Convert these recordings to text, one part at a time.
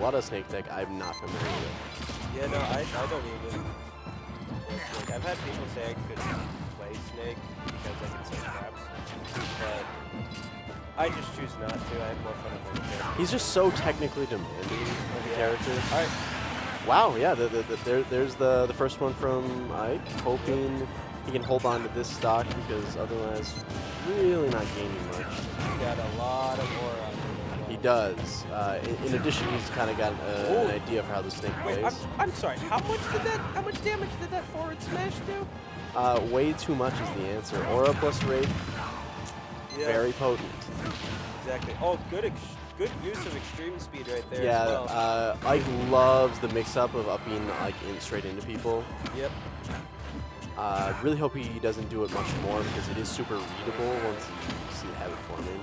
lot of Snake deck I'm not familiar with. Yeah, no, I don't even. Like, I've had people say I could play Snake because I can set traps, but I just choose not to. I have more fun with him. He's just so technically demanding of a character. All right. Wow, yeah, there's the first one from Ike, hoping he can hold on to this stock because otherwise really not gaining much. He's got a lot of aura on him. He does. In addition, he's kind of got an idea for how the Snake plays. Wait, I'm sorry. How much damage did that forward smash do? Way too much is the answer. Aura plus Wraith, very potent. Exactly. Oh, good use of extreme speed right there. Yeah, as well. Ike loves the mix-up of upping like straight into people. Yep. Really hope he doesn't do it much more because it is super readable once you see the habit forming.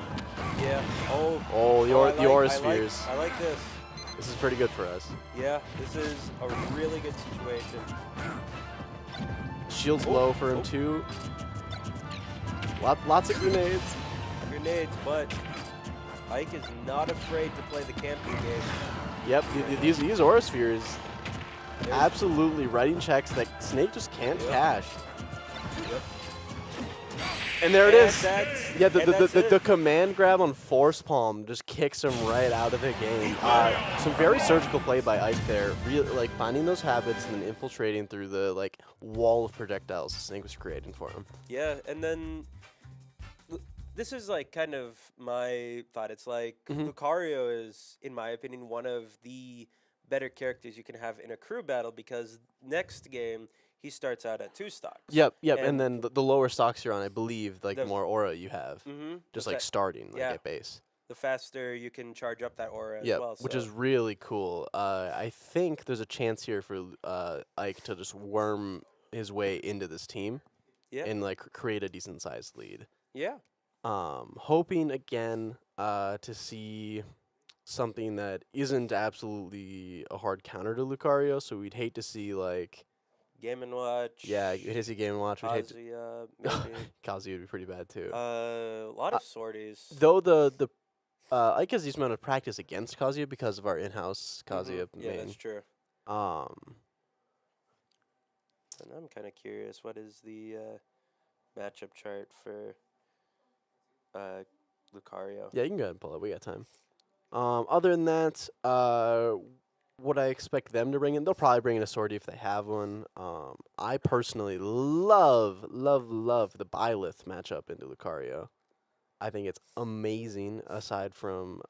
Yeah. Oh, the Aura Spheres. I like this. This is pretty good for us. Yeah, this is a really good situation. Shield's low for him too. Lots of grenades. Grenades, but Ike is not afraid to play the camping game. Yep, these Aura Spheres absolutely writing checks that Snake just can't cash. Yep. And there it is. Yeah, that's the command grab on Force Palm just kicks him right out of the game. Some very surgical play by Ike there, really like finding those habits and then infiltrating through the like wall of projectiles Snake was creating for him. Yeah, and then this is like kind of my thought. It's like Lucario is, in my opinion, one of the better characters you can have in a crew battle because next game he starts out at 2 stocks. Yep, and then the lower stocks you're on, I believe, like the more aura you have, just like starting like at base. The faster you can charge up that aura as well. Which is really cool. I think there's a chance here for Ike to just worm his way into this team and like create a decent sized lead. Yeah. Hoping again to see something that isn't absolutely a hard counter to Lucario, so we'd hate to see like Game & Watch. Yeah, we'd hate to see Game & Watch. Kazuya, maybe. Kazuya would be pretty bad too. A lot of sorties. Though Ike has this amount of practice against Kazuya because of our in-house Kazuya main. Yeah, that's true. And I'm kind of curious, what is the matchup chart for Lucario? Yeah, you can go ahead and pull it. We got time. Other than that, what I expect them to bring in, they'll probably bring in a sortie if they have one. I personally love the Byleth matchup into Lucario. I think it's amazing, aside from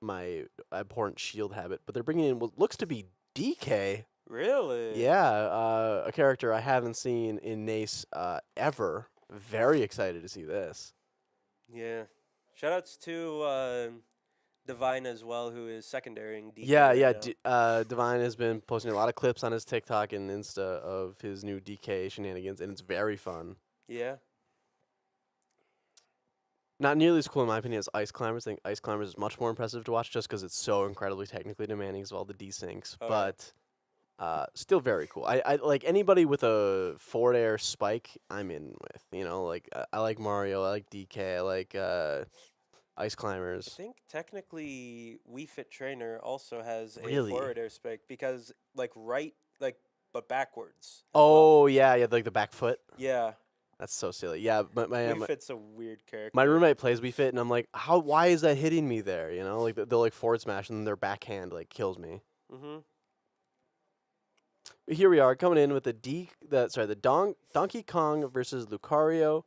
my abhorrent shield habit. But they're bringing in what looks to be DK. Really? Yeah, a character I haven't seen in NACE ever. Very excited to see this. Yeah. Shoutouts to Divine as well, who is secondarying DK. Yeah. Divine has been posting a lot of clips on his TikTok and Insta of his new DK shenanigans, and it's very fun. Yeah. Not nearly as cool in my opinion as Ice Climbers. I think Ice Climbers is much more impressive to watch just because it's so incredibly technically demanding as well, the desyncs. But still very cool. I like anybody with a forward air spike, I'm in with. You know, like I like Mario, I like DK, I like Ice Climbers. I think technically Wii Fit Trainer also has Really? a forward air spike because but backwards. Oh yeah, like the back foot. Yeah. That's so silly. Yeah, but Wii Fit's a weird character. my roommate plays Wii Fit, and I'm like, why is that hitting me there? You know, like they'll like forward smash, and then their backhand like kills me. Here we are coming in with the Donkey Kong versus Lucario.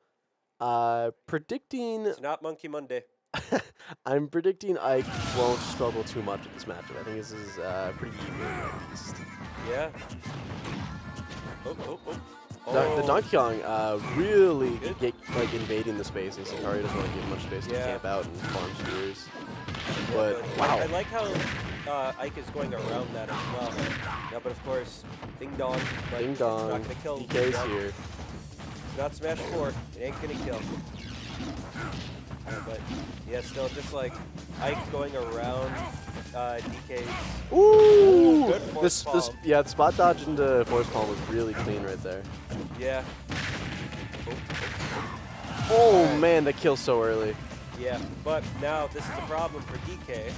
Predicting. It's not Monkey Monday. I'm predicting Ike won't struggle too much with this matchup. I think this is pretty even at least. Yeah. The Donkey Kong really invading the space, and Lucario doesn't want to give much space to camp out and farm spheres. But wow. I like how Ike is going around that as well. Yeah, but of course, Ding Dong. Ding Dong. Not gonna kill. DK's here. It's not Smash 4. It ain't gonna kill. But yeah, still just like Ike going around DK's. Ooh! Good force palm. The spot dodge into Force Palm was really clean right there. Yeah. Oh man, that kills so early. Yeah, but now this is a problem for DK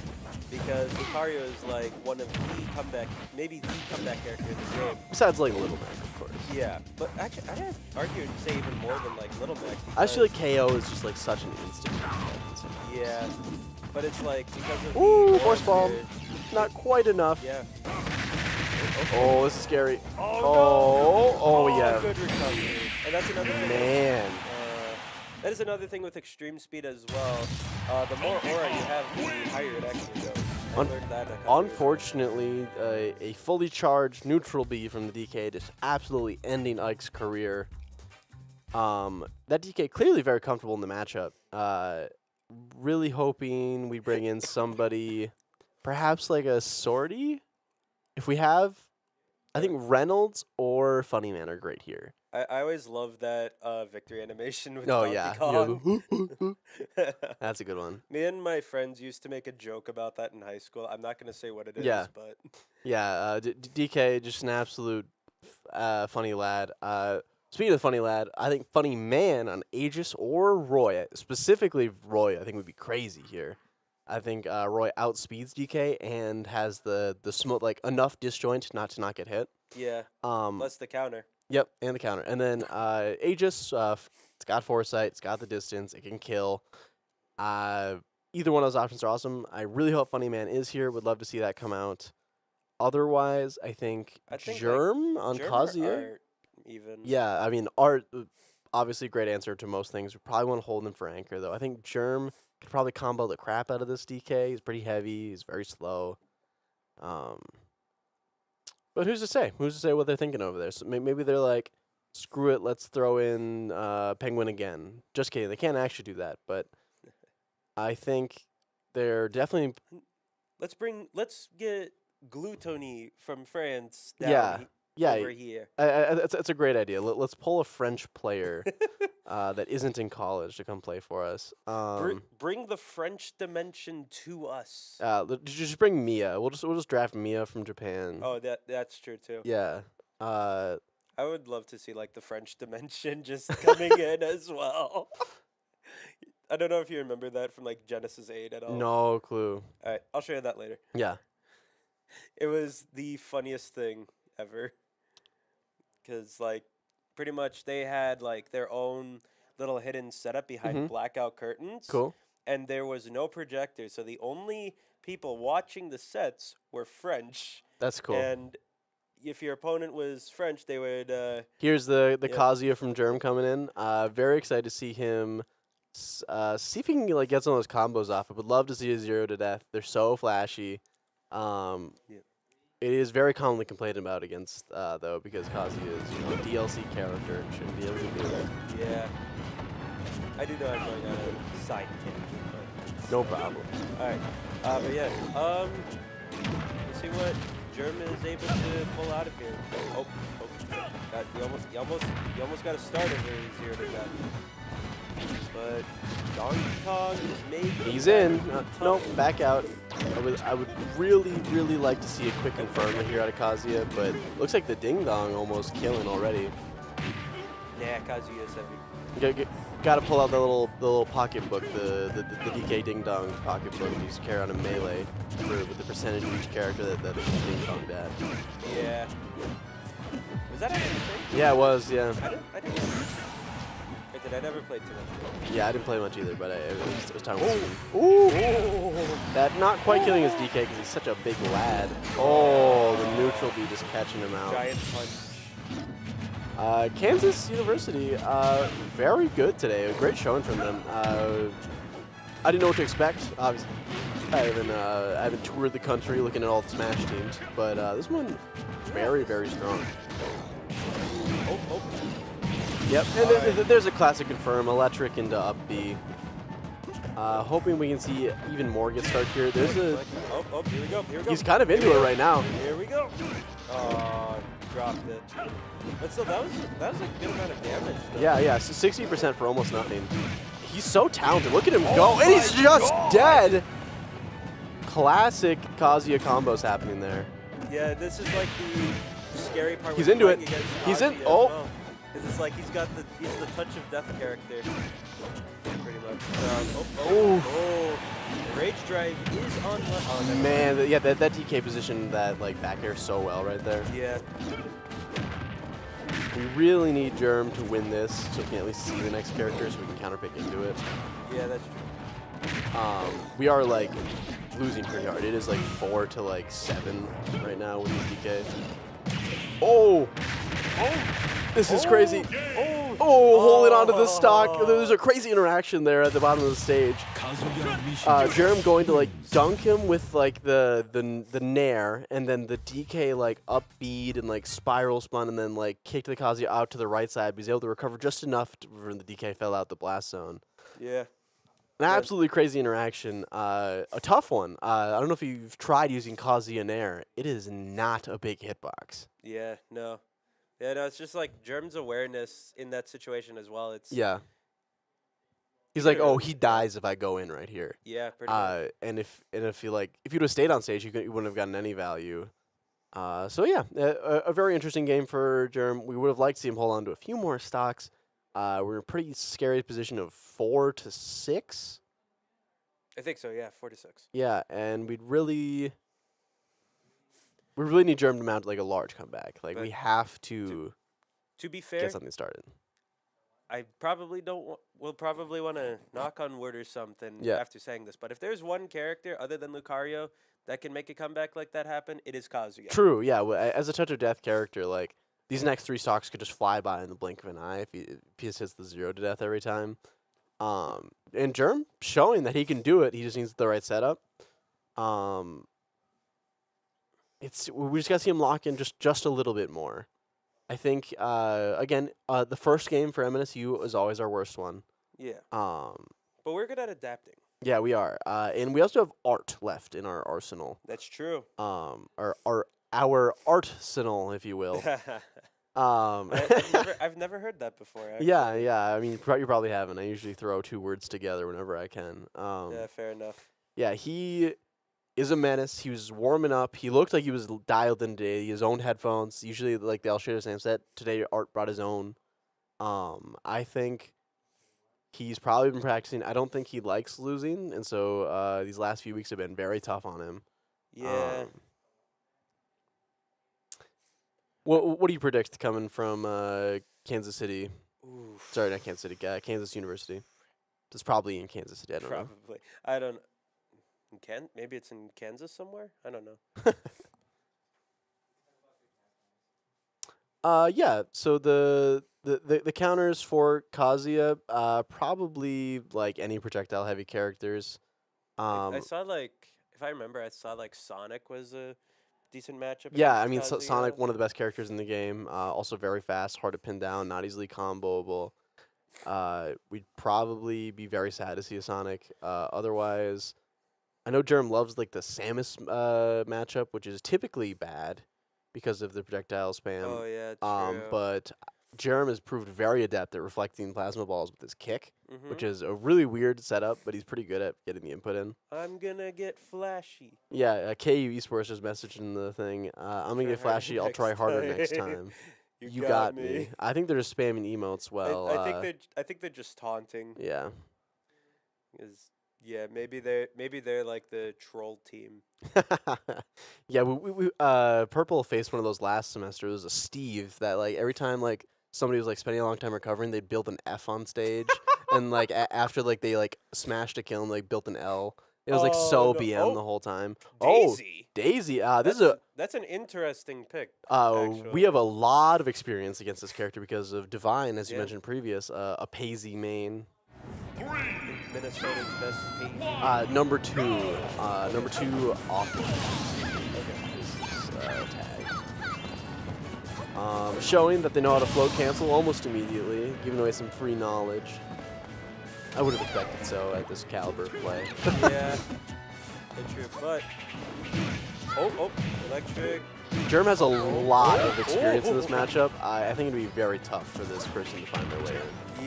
because Lucario is like one of the comeback, maybe the comeback character in the game. Besides, like, Little Mac, of course. Yeah, but actually, I'd argue and say even more than like Little Mac. I feel like KO is just like such an instant. Yeah, but it's like because of Ooh, the force ball. spirit, Not quite enough. Yeah. Oh, this is scary. Oh, no. Yeah. Good recovery. And that's another thing. Man. That is another thing with extreme speed as well. The more aura you have, the higher it actually goes. I learned that a couple years ago. Unfortunately, a fully charged neutral B from the DK just absolutely ending Ike's career. That DK clearly very comfortable in the matchup. Really hoping we bring in somebody, perhaps like a Sortie. If we have, I think Reynolds or Funny Man are great here. I always love that victory animation with Oh, Donkey yeah. Kong. That's a good one. Me and my friends used to make a joke about that in high school. I'm not going to say what it is, Yeah. but... Yeah, DK, just an absolute funny lad. Speaking of funny lad, I think Funny Man on Aegis or Roy, specifically Roy, I think would be crazy here. I think Roy outspeeds DK and has the smoke, like enough disjoint not to not get hit. Yeah, plus the counter. Yep, and the counter. And then Aegis, it's got foresight, it's got the distance, it can kill. Either one of those options are awesome. I really hope Funny Man is here. Would love to see that come out. Otherwise, I think Germ on Kazuya. Even. Yeah, I mean, Art, obviously a great answer to most things. We probably want to hold him for Anchor, though. I think Germ could probably combo the crap out of this DK. He's pretty heavy. He's very slow. But who's to say? Who's to say what they're thinking over there? So maybe they're like, screw it, let's throw in Penguin again. Just kidding. They can't actually do that. But I think they're definitely... Let's get Gluttony from France down over here. It's a great idea. Let's pull a French player that isn't in college to come play for us. Bring the French dimension to us. Just bring Mia. We'll just draft Mia from Japan. Oh, that's true too. Yeah. I would love to see like the French dimension just coming in as well. I don't know if you remember that from like Genesis 8 at all. No clue. All right, I'll show you that later. Yeah. It was the funniest thing ever. Because, like, pretty much they had, like, their own little hidden setup behind blackout curtains. Cool. And there was no projector, so the only people watching the sets were French. That's cool. And if your opponent was French, they would... Here's the Kazuya from Germ coming in. Very excited to see him... see if he can like get some of those combos off. I would love to see a 0 to death. They're so flashy. It is very commonly complained about against though because Kazuya is a DLC character and shouldn't be able to do that. Yeah, I do know I'm going on a side tangent, but no problem. All right, but yeah, let's see what Germ is able to pull out of here. Oh, you almost got a start of a 0 to death. But Donkey Kong is maybe... He's in. Nope, back out. I would really like to see a quick confirm here out of Kazuya, but looks like the Ding Dong almost killing already. Yeah, Kazuya is heavy. Got to pull out the little pocketbook, the DK Ding Dong pocketbook you used to carry on a melee with the percentage of each character that the Ding Donged at. Yeah. Was that actually a thing? Yeah, it was, yeah. I didn't I never played too much. Yeah, I didn't play much either, but it was time. Ooh! That not quite killing his DK because he's such a big lad. Oh, the neutral B just catching him out. Giant punch. Kansas University, very good today. A great showing from them. I didn't know what to expect. Obviously, I haven't toured the country looking at all the Smash teams, but this one very strong. Oh. Yep, and there's a classic confirm, electric into up B. Hoping we can see even more get started here. There's a... Oh, here we go. He's kind of into it right now. Here we go. Oh, dropped it. But still, that was a good amount of damage, though. Yeah, so 60% for almost nothing. He's so talented. Look at him go, and he's just dead! Classic Kazuya combos happening there. Yeah, this is like the scary part. He's into it. He's in... Oh! Because it's like he's the touch of death character, pretty much. The Rage Drive is on. Oh, man, yeah, that DK position, that like back air so well right there. Yeah. We really need Germ to win this so we can at least see the next character so we can counterpick into it. Yeah, that's true. We are like losing pretty hard. It is like 4 to like 7 right now with this DK. Oh! This is crazy. Holding onto the stock. There's a crazy interaction there at the bottom of the stage. Jerem going to like dunk him with like the nair, and then the DK like up bead and like spiral spun, and then like kicked the Kazuya out to the right side. But he's able to recover just enough when the DK fell out the blast zone. Yeah. An absolutely crazy interaction. A tough one. I don't know if you've tried using Kazuya Nair. It is not a big hitbox. Yeah, no. Yeah, no, it's just like Germ's awareness in that situation as well. It's He's like, oh, he dies if I go in right here. Yeah, pretty much. And if you'd have stayed on stage, you wouldn't have gotten any value. So yeah, a very interesting game for Germ. We would have liked to see him hold on to a few more stocks. We're in a pretty scary position of 4 to 6. I think so. Yeah, 4 to 6. Yeah, and we really need Germ to mount like a large comeback. Like But we have to be fair, get something started. I probably will probably want to knock on wood or something after saying this. But if there's one character other than Lucario that can make a comeback like that happen, it is Kazuya. True. Yeah. As a touch of death character, like these next 3 stocks could just fly by in the blink of an eye if he just hits the 0 to death every time. And Germ showing that he can do it. He just needs the right setup. We just got to see him lock in just a little bit more. I think, again, the first game for MSU is always our worst one. Yeah. But we're good at adapting. Yeah, we are. And we also have art left in our arsenal. That's true. Our arsenal, if you will. I've never heard that before. Actually. Yeah. I mean, you probably haven't. I usually throw 2 words together whenever I can. Yeah, fair enough. Yeah, he is a menace. He was warming up. He looked like he was dialed in today. His own headphones. Usually, like they'll share the same set. Today, Art brought his own. I think he's probably been practicing. I don't think he likes losing, and so these last few weeks have been very tough on him. Yeah. What do you predict coming from Kansas City? Oof. Sorry, not Kansas City. Kansas University. It's probably in Kansas City. I don't know. Probably. I don't. Maybe it's in Kansas somewhere. I don't know. Yeah. So the counters for Kazuya, probably like any projectile heavy characters. I saw if I remember, I saw Sonic was a decent matchup. Yeah, I against mean Kazuya. Sonic, one of the best characters in the game. Also very fast, hard to pin down, not easily comboable. We'd probably be very sad to see a Sonic. Otherwise, I know Jerem loves like the Samus matchup, which is typically bad because of the projectile spam. Oh yeah, true. But Jerem has proved very adept at reflecting plasma balls with his kick, which is a really weird setup, but he's pretty good at getting the input in. I'm gonna get flashy. Yeah, KU Esports just messaged in the thing. I'm gonna get flashy. I'll try harder next time. You got me. I think they're just spamming emotes. Well, I think they're just taunting. Yeah. Yeah, maybe they're like the troll team. Yeah, we Purple faced one of those last semester. It was a Steve that like every time like somebody was like spending a long time recovering, they'd build an F on stage, and like after like they like smashed a kill and like built an L. It was like so BM the whole time. Daisy. Daisy. That's an interesting pick. We have a lot of experience against this character because of Divine, as you mentioned previous, a Paisy main. Minnesota's best Paisy. Number two off. Tag. Showing that they know how to float cancel almost immediately, giving away some free knowledge. I would have expected so at this caliber of play. Yeah, true, but electric. Germ has a lot of experience in this matchup. I think it'd be very tough for this person to find their way in.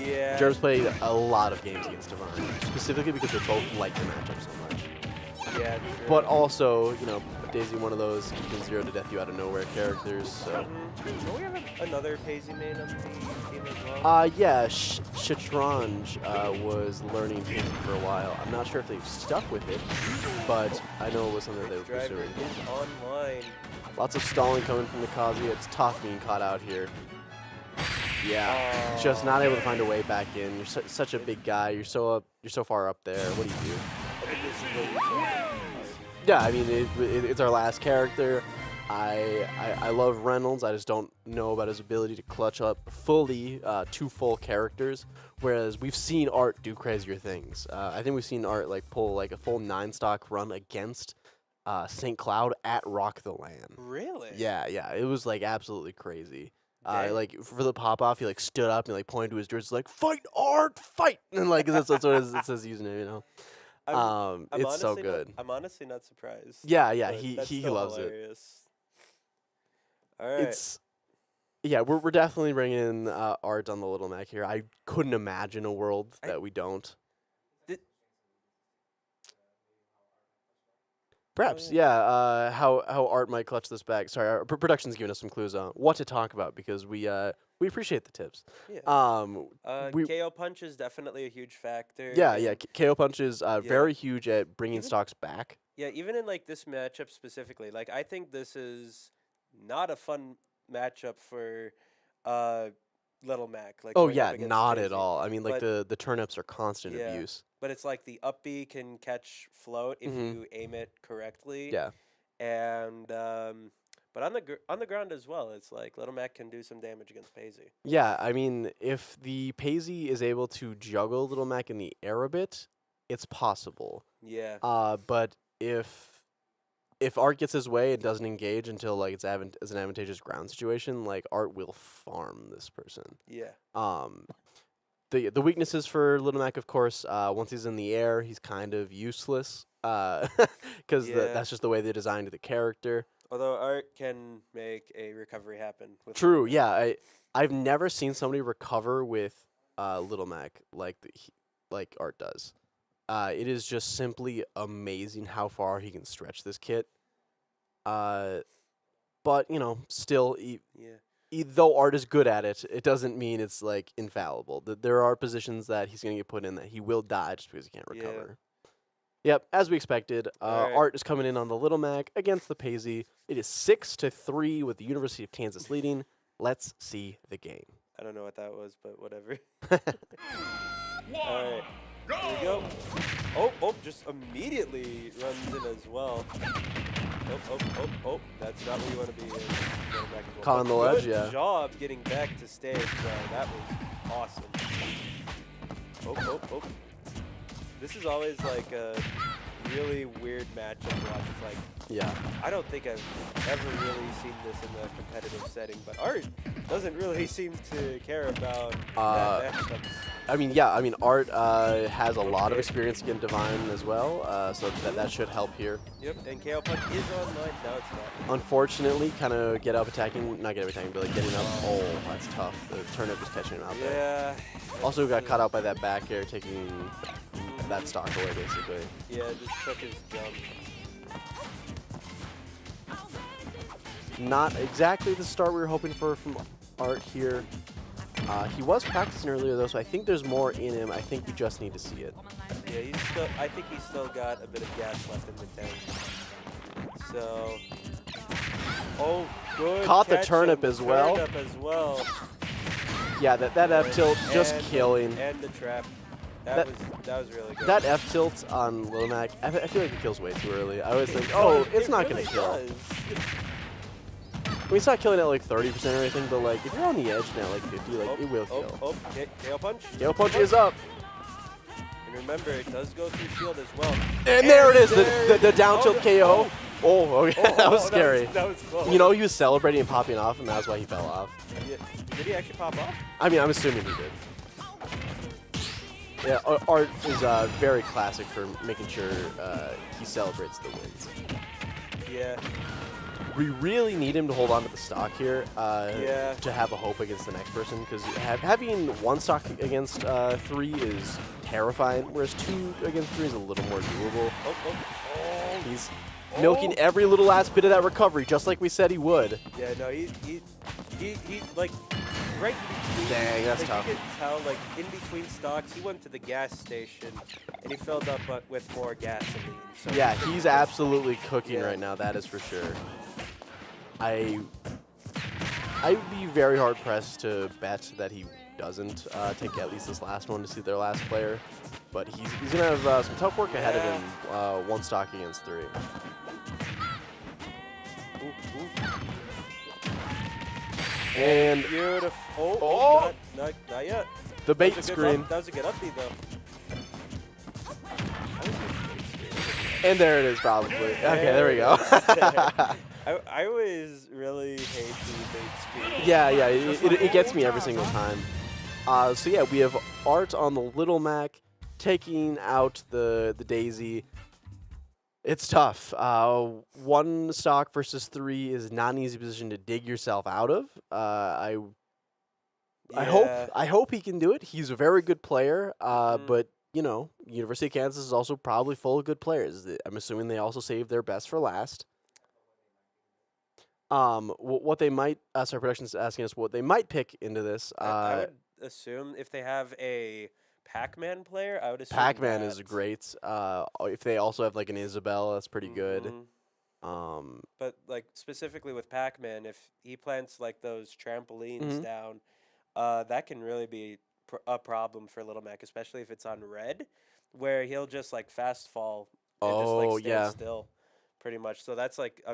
Yeah. Germ's played a lot of games against Divine, specifically because they both like the matchup so much. Yeah, But true. also, you know, Daisy, one of those you can zero to death you out of nowhere characters. So, Don't we have another Paisy main on the team as well? yeah, Shatranj was learning Paisy for a while. I'm not sure if they've stuck with it, but I know it was something they were Driver pursuing. is online. Lots of stalling coming from the Kazuya. It's tough being caught out here. Yeah, just not able to find a way back in. You're such a big guy. You're so far up there. What do you do? I think this is what you said. Yeah, I mean it's our last character. I love Reynolds. I just don't know about his ability to clutch up fully 2 full characters. Whereas we've seen Art do crazier things. I think we've seen Art like pull like a full 9-stock run against St. Cloud at Rock the Land. Really? Yeah, it was like absolutely crazy. Dang. Like for the pop off, he like stood up and like pointed to his jerseys like "Fight Art, fight!" and like that's what it says username, you know. I'm It's so honestly good. I'm honestly not surprised. Yeah, but he that's he still loves it. hilarious. All right. It's yeah, we're definitely bringing in Art on the Little Mac here. I couldn't imagine a world that we don't. Perhaps, yeah. How Art might clutch this back. Sorry, our production's giving us some clues on what to talk about because we appreciate the tips. Yeah. We KO punch is definitely a huge factor. yeah, and KO punch is very huge at bringing Even- stocks back. Yeah, even in like this matchup specifically, like I think this is not a fun matchup for Little Mac. Like Oh going up yeah, against not Daisy. at all. I mean, like But- the turnips are constant Yeah. abuse. But it's like the up B can catch float if Mhm. you aim it correctly. Yeah. And but on the ground as well, it's like Little Mac can do some damage against Paisy. Yeah, I mean, if the Paisy is able to juggle Little Mac in the air a bit, it's possible. Yeah. But if Art gets his way and doesn't engage until like it's an advantageous ground situation, like Art will farm this person. Yeah. The weaknesses for Little Mac, of course, once he's in the air, he's kind of useless because Yeah. that's just the way they designed the character. Although Art can make a recovery happen. With True, Little Mac. yeah. I've never seen somebody recover with Little Mac like like Art does. It is just simply amazing how far he can stretch this kit. But you know, still, Yeah. though Art is good at it, it doesn't mean it's like infallible. There are positions that he's gonna get put in that he will die just because he can't Yeah. recover. Yep, as we expected, Alright. Art is coming in on the Little Mac against the Paisy. It is 6-3 with the University of Kansas leading. Let's see the game. I don't know what that was, but whatever. All right. Here we go. Oh, just immediately runs in as well. Oh, that's not where you want to be in. Going back as well. Caught on the But ledge, good yeah. job getting back to stage, that was awesome. Oh. This is always like a really weird matchup to watch. It's like, Yeah. I don't think I've ever really seen this in a competitive setting, but Art doesn't really seem to care about that matchup. I mean, Art has a lot of experience against Divine as well, so that should help here. Yep, and KO Punch is online. No, it's not. Unfortunately, kind of not get up attacking, but like getting up. Oh, that's tough. The turnip is catching him out there. Yeah. Also got caught out by that back air, taking that stock away, basically. Yeah, just took his jump. Not exactly the start we were hoping for from Art here. He was practicing earlier, though, so I think there's more in him. I think we just need to see it. Yeah, I think he's still got a bit of gas left in the tank. So, good. Caught the catch turnip on as well. Turnip as well. Yeah, that F tilt just And- killing. And the trap. That- That was really good. That F tilt on Lil Mac, I feel like it kills way too early. I always think, oh, it's not really gonna kill. does. I mean, it's not killing at like 30% or anything, but like if you're on the edge now, like 50, like it will kill. KO Punch. KO punch is up, And remember, it does go through shield as well. and there it is, there- the down tilt KO. Oh, okay, that was scary. That was close. You know, he was celebrating and popping off, and that's why he fell off. Yeah. Did he actually pop off? I mean, I'm assuming he did. Yeah, Art is very classic for making sure he celebrates the wins. Yeah. We really need him to hold on to the stock here Yeah. to have a hope against the next person, because having one stock against 3 is terrifying, whereas 2 against 3 is a little more doable. He's milking every little last bit of that recovery, just like we said he would. Yeah, no, he like right in between. Dang, that's like, tough. You can tell, like in between stocks, he went to the gas station and he filled up with more gasoline. So Yeah, he's absolutely cooking Yeah. right now. That is for sure. I would be very hard pressed to bet that he doesn't take at least this last one to see their last player, but he's gonna have some tough work ahead of him. One stock against 3. Ooh, ooh. And Beautiful. Oh! Not yet. the bait That was a good screen, That was a good upbeat, though. That was a good screen. and there it is probably. Okay, there we go. I always really hate the bait screen. Yeah, it gets me every single time. So yeah, we have Art on the Little Mac taking out the Daisy. It's tough. 1 stock versus 3 is not an easy position to dig yourself out of. I hope he can do it. He's a very good player. But you know, University of Kansas is also probably full of good players. I'm assuming they also saved their best for last. What they might, sorry, production's asking us what they might pick into this. I would assume if they have a Pac-Man player, I would assume Pac-Man that. is great. If they also have like an Isabelle, that's pretty good. Mhm. But like specifically with Pac-Man, if he plants like those trampolines down, that can really be a problem for Little Mac, especially if it's on red, where he'll just like fast fall and just like stand still, pretty much. So that's like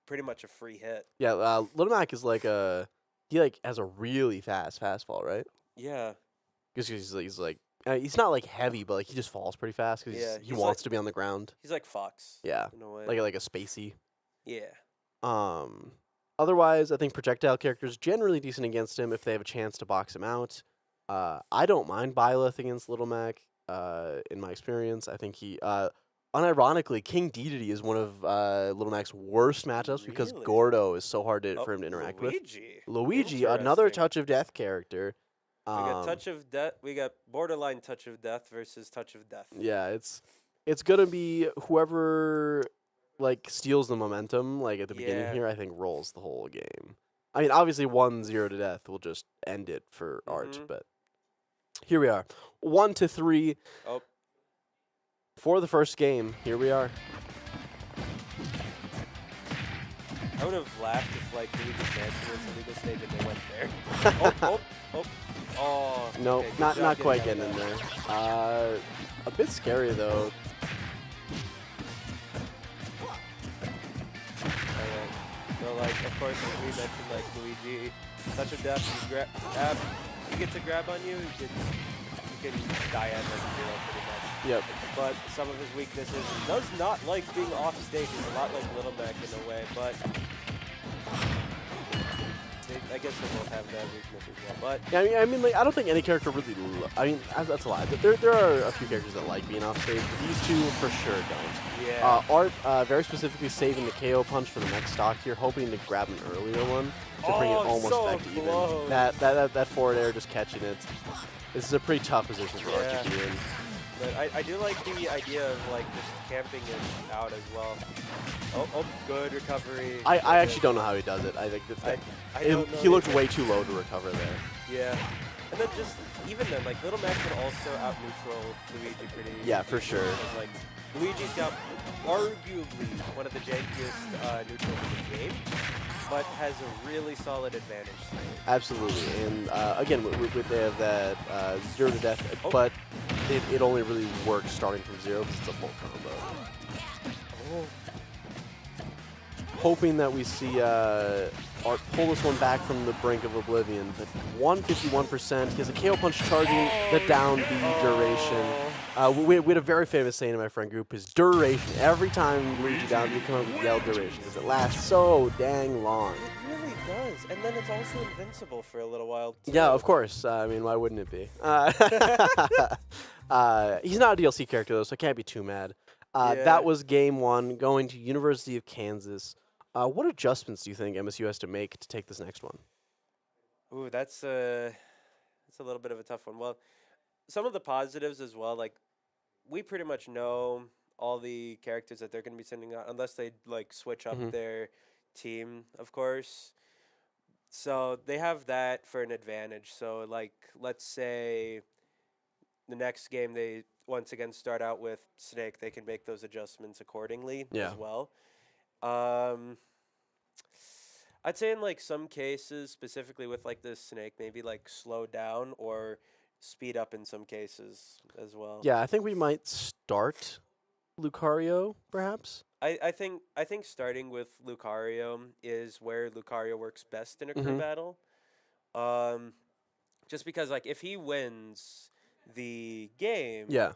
pretty much a free hit. Yeah, Little Mac is like he like has a really fast fall, right? Yeah. Because he's like he's not like heavy, but like he just falls pretty fast because he he's wants like- to be on the ground. He's like Fox. Yeah, In a way. like a spacey. Yeah. Otherwise, I think projectile characters generally decent against him if they have a chance to box him out. I don't mind Byleth against Little Mac. In my experience, I think he. Unironically, King Dedede is one of Little Mac's worst matchups because Really? Gordo is so hard for him to interact with. Luigi, another Interesting. touch of death character. We got touch of death. We got borderline touch of death versus touch of death. Yeah, it's gonna be whoever like steals the momentum like at the beginning here. I think rolls the whole game. I mean, obviously 1-0 to death will just end it for Art, but here we are, 1-3. Oh. For the first game, here we are. I would have laughed if like Luigi Mansion was a legal stage and they went there. Oh. No, Okay, good not job quite out of getting in that. there. A bit scary though. So like, of course, like we mentioned, like Luigi, touch of death. He gets a grab on you. You can die at like 0 pretty much. Yep. But some of his weaknesses, he does not like being off stage. He's a lot like Little Mac in a way, but I guess they both have that weakness as well. But yeah, I mean, like I don't think any character really. I mean, that's a lie. There are a few characters that like being off stage, but these two for sure don't. yeah, Art very specifically saving the KO punch for the next stock here, hoping to grab an earlier one to bring it almost so back to even. close. That forward air just catching it. This is a pretty tough position for Art to be in. But I do like the idea of like just camping it out as well. Oh, good recovery. I actually don't know how he does it. I think that I don't know he looked either. way too low to recover there. Yeah. And then just, even then, like, Little Mac can also out-neutral Luigi pretty Yeah, for easily, sure. because, like, Luigi's got arguably one of the jankiest neutrals in the game, but has a really solid advantage. Absolutely. And again, they have that 0 to death, but it only really works starting from 0 because it's a full combo. Oh. Hoping that we see Art pull this one back from the brink of oblivion, but 151%. He has a KO punch charging the down B duration. We had a very famous saying in my friend group is duration. Every time Luigi down, we come out with yell duration because it lasts so dang long. It really does. And then it's also invincible for a little while, too. Yeah, of course. I mean, why wouldn't it be? He's not a DLC character, though, so I can't be too mad. That was game 1, going to University of Kansas. What adjustments do you think MSU has to make to take this next one? Ooh, that's a little bit of a tough one. Well, some of the positives as well, like, we pretty much know all the characters that they're going to be sending out, unless they like switch up Mhm. their team, of course. So they have that for an advantage. So like, let's say the next game they once again start out with Snake, they can make those adjustments accordingly Yeah. as well. Um, I'd say in like some cases, specifically with like the Snake, maybe like slow down or speed up in some cases as well. Yeah, I think we might start Lucario, perhaps. I think starting with Lucario is where Lucario works best in a crew Mhm. battle. Um, just because like if he wins the game Yeah.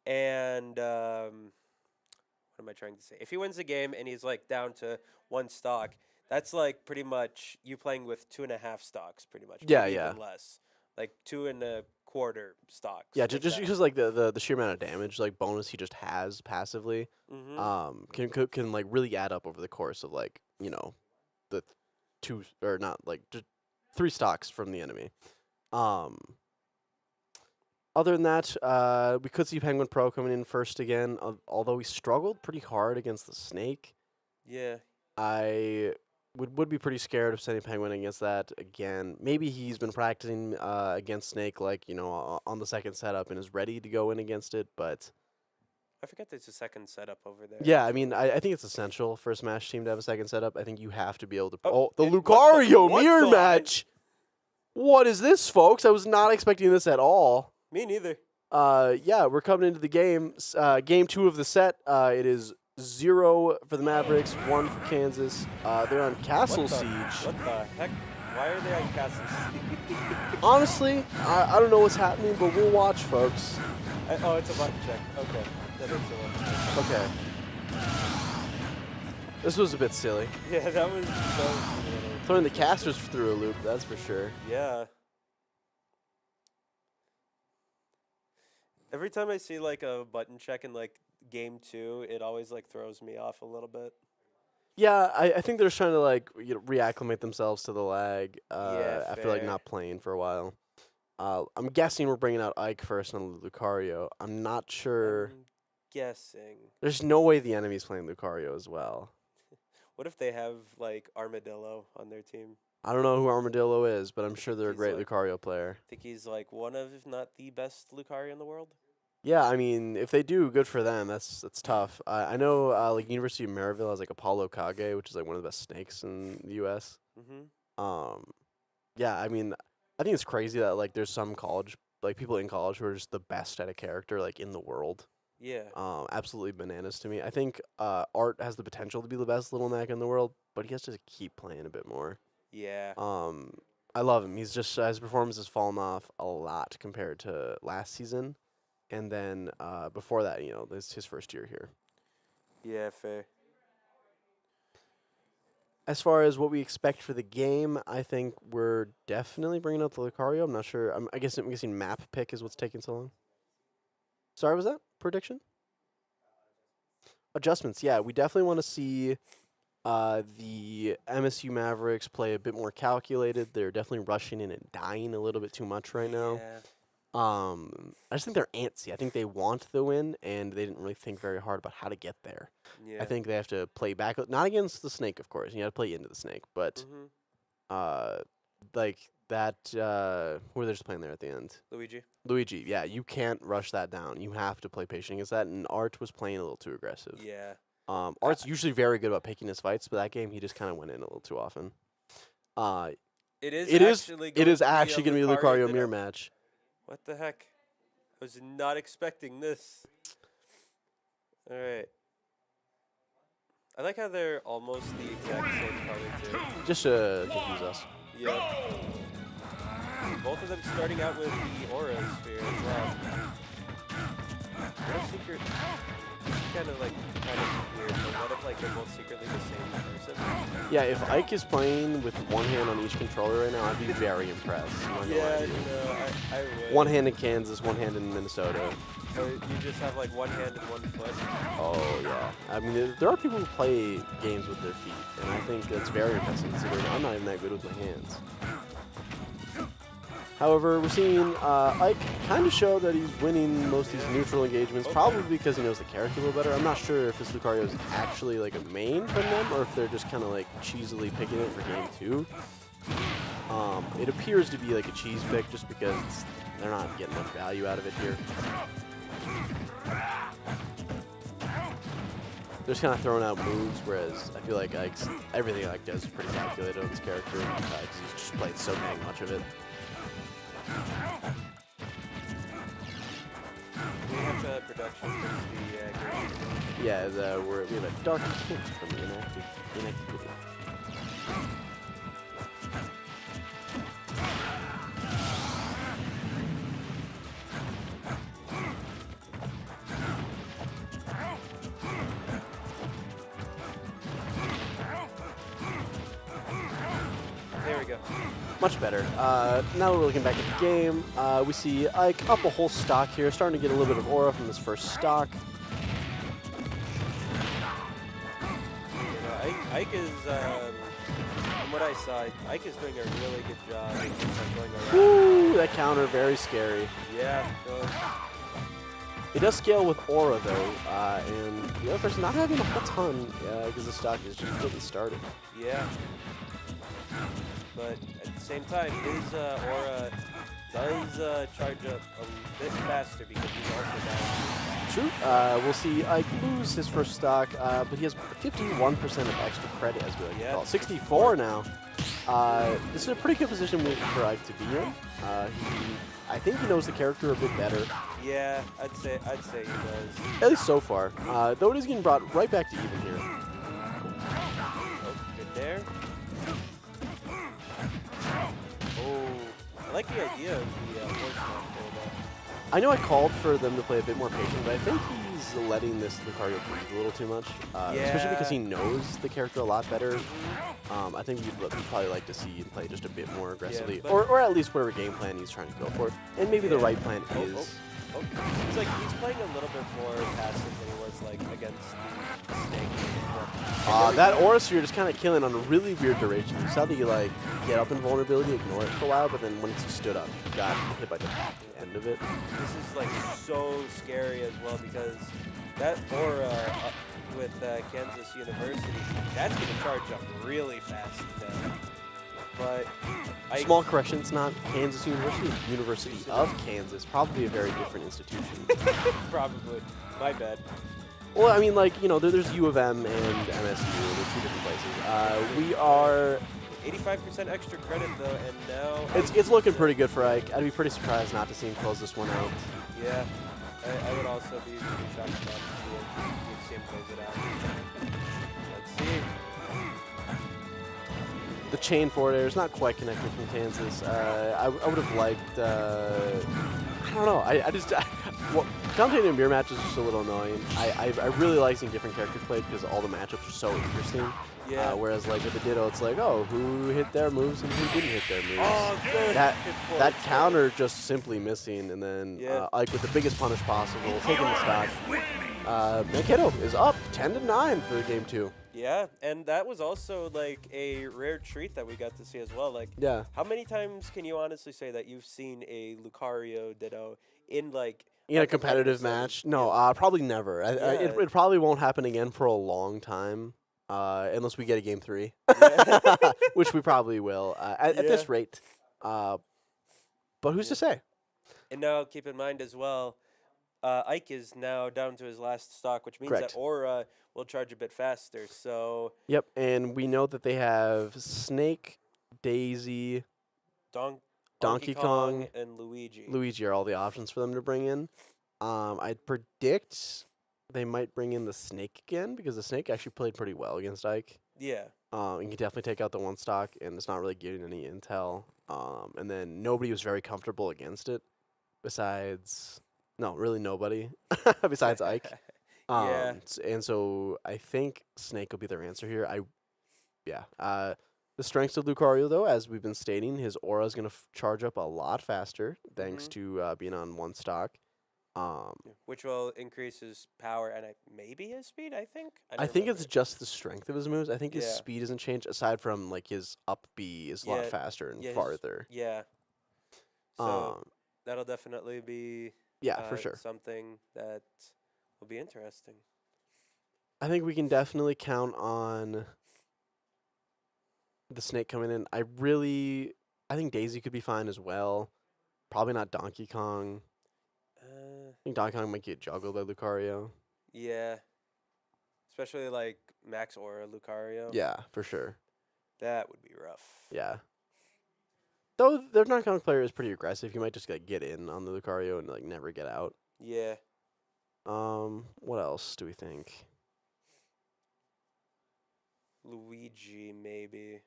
and what am I trying to say? If he wins the game and he's like down to one stock, that's like pretty much you playing with 2.5 stocks, pretty much, Yeah, maybe yeah. even less, like 2.25 stocks. Yeah, like just that. because like the sheer amount of damage like bonus he just has passively, Mm-hmm. can like really add up over the course of like the two or not like just 3 stocks from the enemy. Um, Other than that, we could see Penguin Pro coming in first again, although he struggled pretty hard against the Snake. Yeah. I would be pretty scared of sending Penguin against that again. Maybe he's been practicing against Snake, like on the second setup, and is ready to go in against it. But I forget there's a second setup over there. yeah, I actually. mean, I think it's essential for a Smash team to have a second setup. I think you have to be able to. Oh, Oh, the what the- Lucario what mirror the- match. What is this, folks? I was not expecting this at all. Me neither. Yeah, we're coming into the game. Game 2 of the set. It is 0 for the Mavericks, 1 for Kansas. They're on Castle What the- Siege. What the heck? Why are they on Castle Siege? Honestly, I don't know what's happening, but we'll watch, folks. Oh, it's a button check. Okay. That makes it work. Okay. This was a bit silly. Yeah, that was a little. Throwing the casters through a loop, that's for sure. Yeah. Every time I see like a button check in like game 2, it always like throws me off a little bit. Yeah, I think they're just trying to like reacclimate themselves to the lag Yeah, after like fair. not playing for a while. I'm guessing we're bringing out Ike first on Lucario. I'm not sure. I'm guessing. There's no way the enemy's playing Lucario as well. What if they have like Armadillo on their team? I don't know who Armadillo is, but I'm sure they're a He's great like- Lucario player. I think he's like one of, if not the best Lucario in the world. Yeah, I mean, if they do, good for them. That's tough. I know like University of Maryville has like Apollo Kage, which is like one of the best snakes in the U.S. Mm-hmm. Yeah, I mean, I think it's crazy that like there's some college like people in college who are just the best at a character like in the world. Yeah. Absolutely bananas to me. I think Art has the potential to be the best Little Mac in the world, but he has to keep playing a bit more. Yeah. I love him. He's just his performance has fallen off a lot compared to last season, and then before that, this is his first year here. Yeah, fair. As far as what we expect for the game, I think we're definitely bringing out the Lucario. I'm not sure. I'm guessing map pick is what's taking so long. Sorry, was that prediction? Adjustments. Yeah, we definitely want to see the MSU Mavericks play a bit more calculated. They're definitely rushing in and dying a little bit too much right now. Yeah. I just think they're antsy. I think they want the win, and they didn't really think very hard about how to get there. Yeah. I think they have to play back, not against the snake, of course. You got to play into the snake, but Mm-hmm. like that. Who are they just playing there at the end? Luigi. Yeah, you can't rush that down. You have to play patient against that. And Art was playing a little too aggressive. Yeah. Art's usually very good about picking his fights, but that game he just kind of went in a little too often. It is actually going to be a Lucario mirror match. What the heck? I was not expecting this. All right. I like how they're almost the exact same color too. Just to confuse us. Yeah. Both of them starting out with the aura sphere as well. No secret. Kind of weird. But what if they're both secretly the same person? Yeah, if Ike is playing with one hand on each controller right now, I'd be very impressed. I'm not gonna lie Yeah, to you. no, I would. One hand in Kansas, one hand in Minnesota. So you just have one hand and one foot. Oh, yeah. I mean, there are people who play games with their feet, and I think that's very impressive considering I'm not even that good with my hands. However, we're seeing Ike kind of show that he's winning most of these neutral engagements, probably because he knows the character a little better. I'm not sure if this Lucario is actually like a main from them, or if they're just kind of like cheesily picking it for game 2. It appears to be like a cheese pick just because they're not getting much value out of it here. They're just kind of throwing out moves, whereas I feel like Ike's, everything Ike does is pretty calculated on this character because he's just played so dang much of it. We have production from the Yeah, we have a dark hint from the enacted video. There we go. Much better. Now we're looking back at the game. We see Ike up a whole stock here, starting to get a little bit of aura from this first stock. Ike is, from what I saw, Ike is doing a really good job of going around. Woo! That counter, very scary. Yeah. It does scale with aura though, and the other person not having a whole ton because the stock is just getting started. Yeah. But at the same time, his aura does charge up a bit faster because he's also down. True. We'll see Ike lose his first stock, but he has 51% of extra credit, as we like to call it. 64 now. This is a pretty good position for Ike to be in. I think he knows the character a bit better. Yeah, I'd say he does. At least so far. Though it is getting brought right back to even here. Oh, good there. Oh, I like the idea of the horse though. I know I called for them to play a bit more patient, but I think he's letting this Lucario breathe a little too much. Especially because he knows the character a lot better. I think we'd probably like to see him play just a bit more aggressively, or at least whatever game plan he's trying to go for. And maybe the right plan is... It's like he's playing a little bit more passive than he was like against the Snake before. That Aura Sphere just kind of killing on a really weird duration. You saw the like get up in vulnerability, ignore it for a while, but then once he stood up, he got hit by the end of it. This is like so scary as well because that Aura with Kansas University, that's going to charge up really fast then. But small correction, it's not Kansas University, it's University of Kansas. Probably a very different institution. Probably. My bad. Well, I mean, like, you know, there's U of M and MSU. They're two different places. We are... 85% extra credit, though, and now... It's looking pretty good for Ike. I'd be pretty surprised not to see him close this one out. Yeah. I would also be pretty shocked not to see him close it out. Let's see. The chain forward air is not quite connected from Kansas. I would have liked... I don't know. I just... Well, commentating in mirror matches is just a little annoying. I really like seeing different characters played because all the matchups are so interesting. Yeah. Whereas like with the Ditto, it's like, oh, who hit their moves and who didn't hit their moves. Oh, good. That counter just simply missing, and then Ike with the biggest punish possible, taking the stock. Mankato is up 10-9 for game 2. Yeah, and that was also like a rare treat that we got to see as well. Like, how many times can you honestly say that you've seen a Lucario Ditto in like in a competitive match? No, probably never. It probably won't happen again for a long time. Unless we get a game 3, which we probably will at this rate. But who's to say? And now keep in mind as well, Ike is now down to his last stock, which means that Aura will charge a bit faster. So yep, and we know that they have Snake, Daisy, Donkey Kong, and Luigi. Luigi are all the options for them to bring in. I'd predict they might bring in the Snake again because the Snake actually played pretty well against Ike. Yeah. You can definitely take out the one stock, and it's not really giving any intel. And then nobody was very comfortable against it besides... No, really nobody besides Ike. And so I think Snake will be their answer here. The strengths of Lucario, though, as we've been stating, his aura is going to charge up a lot faster thanks to being on one stock. Which will increase his power and maybe his speed, I think? I think it's just the strength of his moves. I think his speed isn't changed, aside from like his up B is a lot faster and farther. Yeah. So that'll definitely be Yeah, for sure. something that will be interesting. I think we can definitely count on the Snake coming in. I think Daisy could be fine as well. Probably not Donkey Kong. I think Donkey Kong might get juggled by Lucario. Yeah, especially like Max Aura Lucario. Yeah, for sure. That would be rough. Yeah. Though their Donkey Kong player is pretty aggressive, you might just like get in on the Lucario and like never get out. Yeah. What else do we think? Luigi maybe.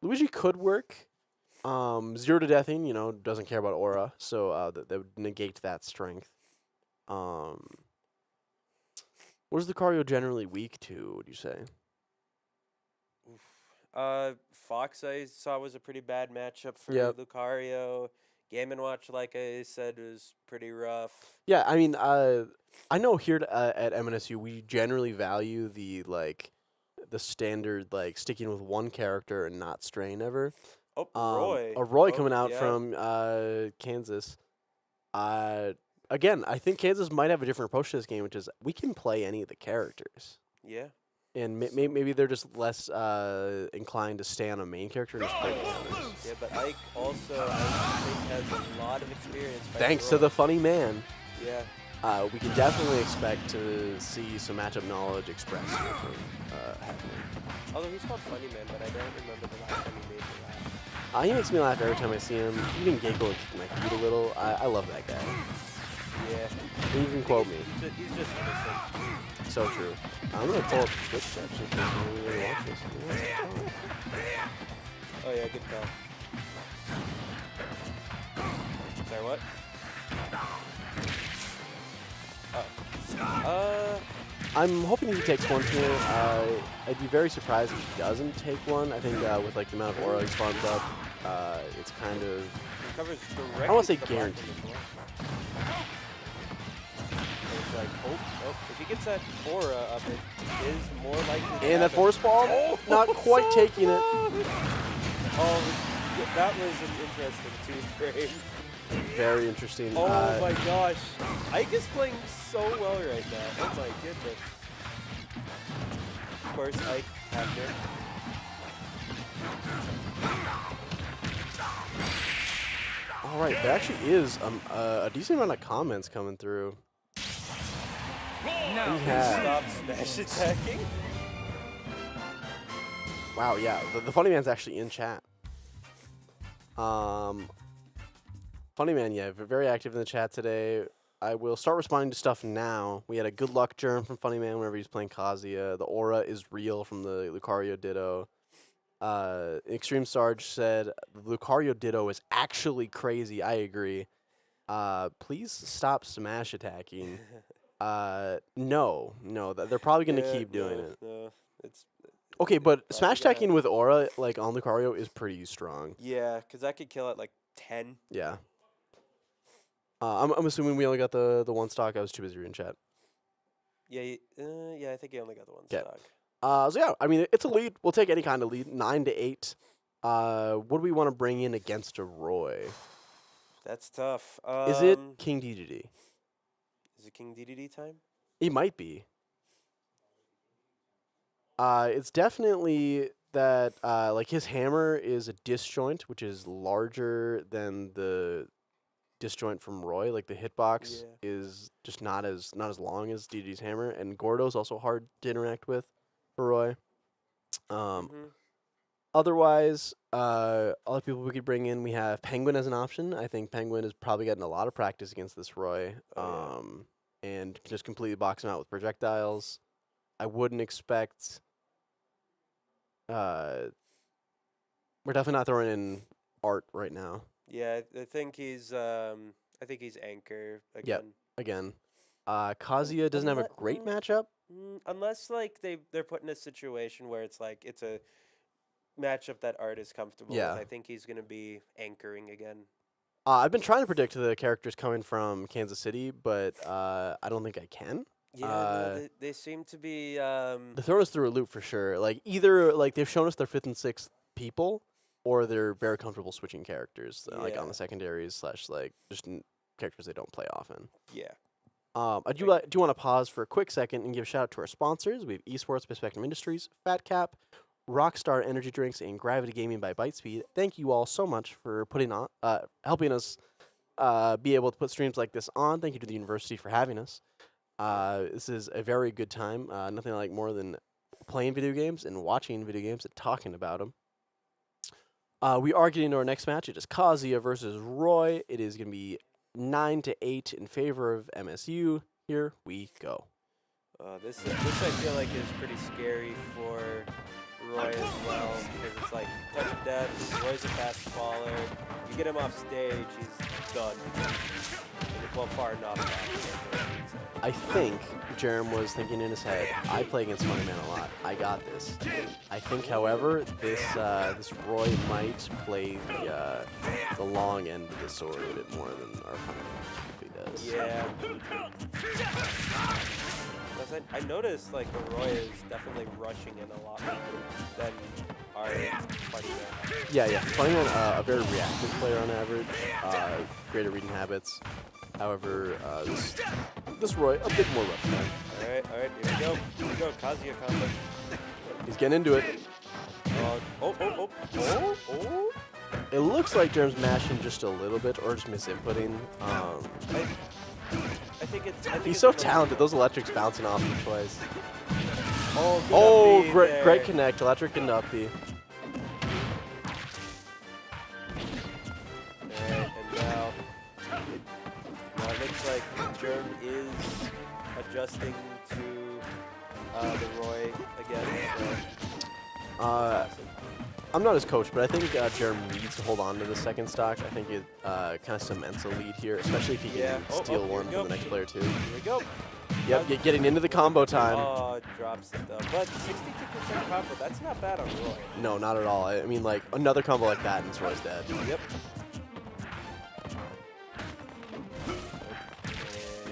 Luigi could work. Zero to Deathing, doesn't care about aura, so that would negate that strength. What is Lucario generally weak to, would you say? Fox I saw was a pretty bad matchup for Yep. Lucario. Game & Watch, like I said, was pretty rough. Yeah, I mean, I know here at MSU we generally value the standard sticking with one character and not straying ever. Oh, Roy. Roy coming out yeah. from Kansas. Again, I think Kansas might have a different approach to this game, which is we can play any of the characters. Yeah. And maybe they're just less inclined to stay on a main character and just play the others. Yeah, but Ike also, I think, has a lot of experience. Thanks to the funny man. Yeah. We can definitely expect to see some matchup knowledge expressed here from happening. Although he's called Funny Man, but I don't remember the last time he made me laugh. He makes me laugh every time I see him. Even giggle and kick my feet a little. I love that guy. Yeah. You can quote me. He's just innocent. So true. I'm gonna pull up Twitch actually if you really watch this. Oh yeah, good call. Sorry, what? Oh. I'm hoping he takes one here. I'd be very surprised if he doesn't take one. I think with the amount of aura he spawns up, it's kind of. He covers directly. I don't want to say guaranteed. Like, if he gets that aura up, it is more likely to And that force ball, not quite so taking it. Oh, that was an interesting two-frame. Very interesting. Oh my gosh. Ike is playing so well right now. Oh my goodness. Of course, Ike after. All right, there actually is a decent amount of comments coming through. Stop smash attacking. Wow, yeah, the funny man's actually in chat. Funny man, yeah, very active in the chat today. I will start responding to stuff now. We had a good luck germ from Funny Man whenever he's playing Kazuya. The aura is real from the Lucario Ditto. Extreme Sarge said the Lucario Ditto is actually crazy. I agree. Please stop smash attacking. No, they're probably gonna keep doing it. No, it's okay, but smash attacking with aura like on Lucario is pretty strong. Yeah, because I could kill at like 10. Yeah. I'm assuming we only got the one stock. I was too busy reading chat. Yeah, I think he only got the one Okay. stock. So yeah, I mean it's a lead. We'll take any kind of lead. 9-8. What do we want to bring in against a Roy? That's tough. Is it King DDD? Is it King DDD time? He might be. It's definitely that like his hammer is a disjoint, which is larger than the disjoint from Roy. Like the hitbox is just not as long as DD's hammer, and Gordo's also hard to interact with for Roy. Otherwise, other people we could bring in, we have Penguin as an option. I think Penguin is probably getting a lot of practice against this Roy, and can just completely box him out with projectiles. I wouldn't expect. We're definitely not throwing in Art right now. Yeah, I think he's Anchor again. Yep, again. Kazuya doesn't have a great matchup. Unless like they're put in a situation where it's like it's a matchup that Art is comfortable with. I think he's gonna be anchoring again. I've been trying to predict the characters coming from Kansas City, but I don't think I can. Yeah, no, they seem to be. They're throwing us through a loop for sure. Like either like they've shown us their 5th and 6th people, or they're very comfortable switching characters, like on Yeah. the secondaries / like just characters they don't play often. Yeah. I do want to pause for a quick second and give a shout out to our sponsors. We have Esports by Spectrum Industries, Fat Cap, Rockstar Energy Drinks, and Gravity Gaming by Bytespeed. Thank you all so much for helping us be able to put streams like this on. Thank you to the university for having us. This is a very good time. Nothing like more than playing video games and watching video games and talking about them. We are getting into our next match. It is Kazuya versus Roy. It is going to be 9-8 in favor of MSU. Here we go. This I feel like is pretty scary for Roy as well, because it's like touch of death. Roy's a fast faller. You get him off stage, he's done. Well, far enough. I think Jerem was thinking in his head, I play against Money Man a lot. I got this. I think, however, this Roy might play the long end of the sword a bit more than our opponent typically does. Yeah. I noticed like the Roy is definitely rushing in a lot more than our Funny Man. Yeah. Funny Man, a very reactive player on average. Greater reading habits. However, this Roy, a bit more rush time. All right, here we go, Kazuya combo. He's getting into it. Oh. It looks like Jerem's mashing just a little bit, or just misinputting. I think He's so talented. Those electrics bouncing off him twice. Oh, Great connect. Electric and up B. And now it looks like Jerem is adjusting to the Roy again. So. I'm not his coach, but I think Jerem needs to hold on to the second stock. I think it kind of cements a lead here, especially if he can steal one from the next player too. Here we go. Yep, getting into the combo time. Oh, it drops it though. But 62% combo, that's not bad on Roy. No, not at all. I mean, like, another combo like that and Roy's dead. Yep.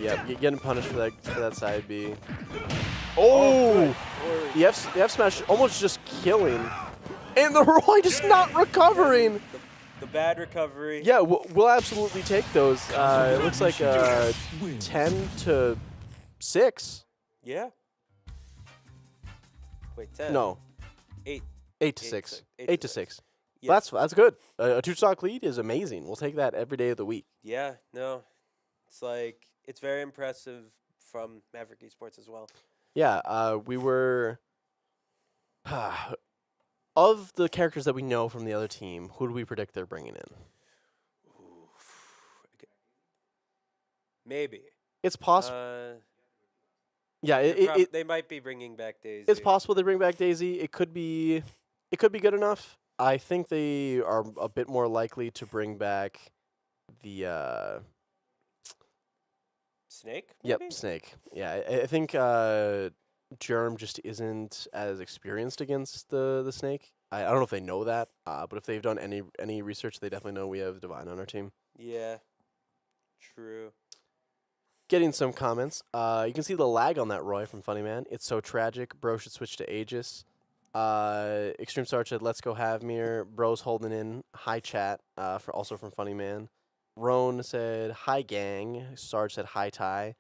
Yep, getting punished for that side B. Oh! The F smash almost just killing. And the Roy just not recovering. The bad recovery. Yeah, we'll absolutely take those. It looks like 10-6. Yeah. Wait, 10. No. 8. 8-6. 8-6. Yeah. That's good. A 2-stock lead is amazing. We'll take that every day of the week. Yeah, no. It's like, it's very impressive from Maverick Esports as well. Yeah, we were... Of the characters that we know from the other team, who do we predict they're bringing in? Maybe. It's possible. Yeah, they might be bringing back Daisy. It's possible they bring back Daisy. It could be good enough. I think they are a bit more likely to bring back the Snake. Yep, Maybe? Snake. Yeah, I think Germ just isn't as experienced against the Snake. I don't know if they know that, but if they've done any research, they definitely know we have Divine on our team. Yeah, true. Getting some comments. You can see the lag on that Roy from Funny Man. It's so tragic. Bro should switch to Aegis. Extreme Sarge said, "Let's go Havmir." Bro's holding in. Hi chat. Also from Funny Man. Roan said, "Hi gang." Sarge said, "Hi Ty."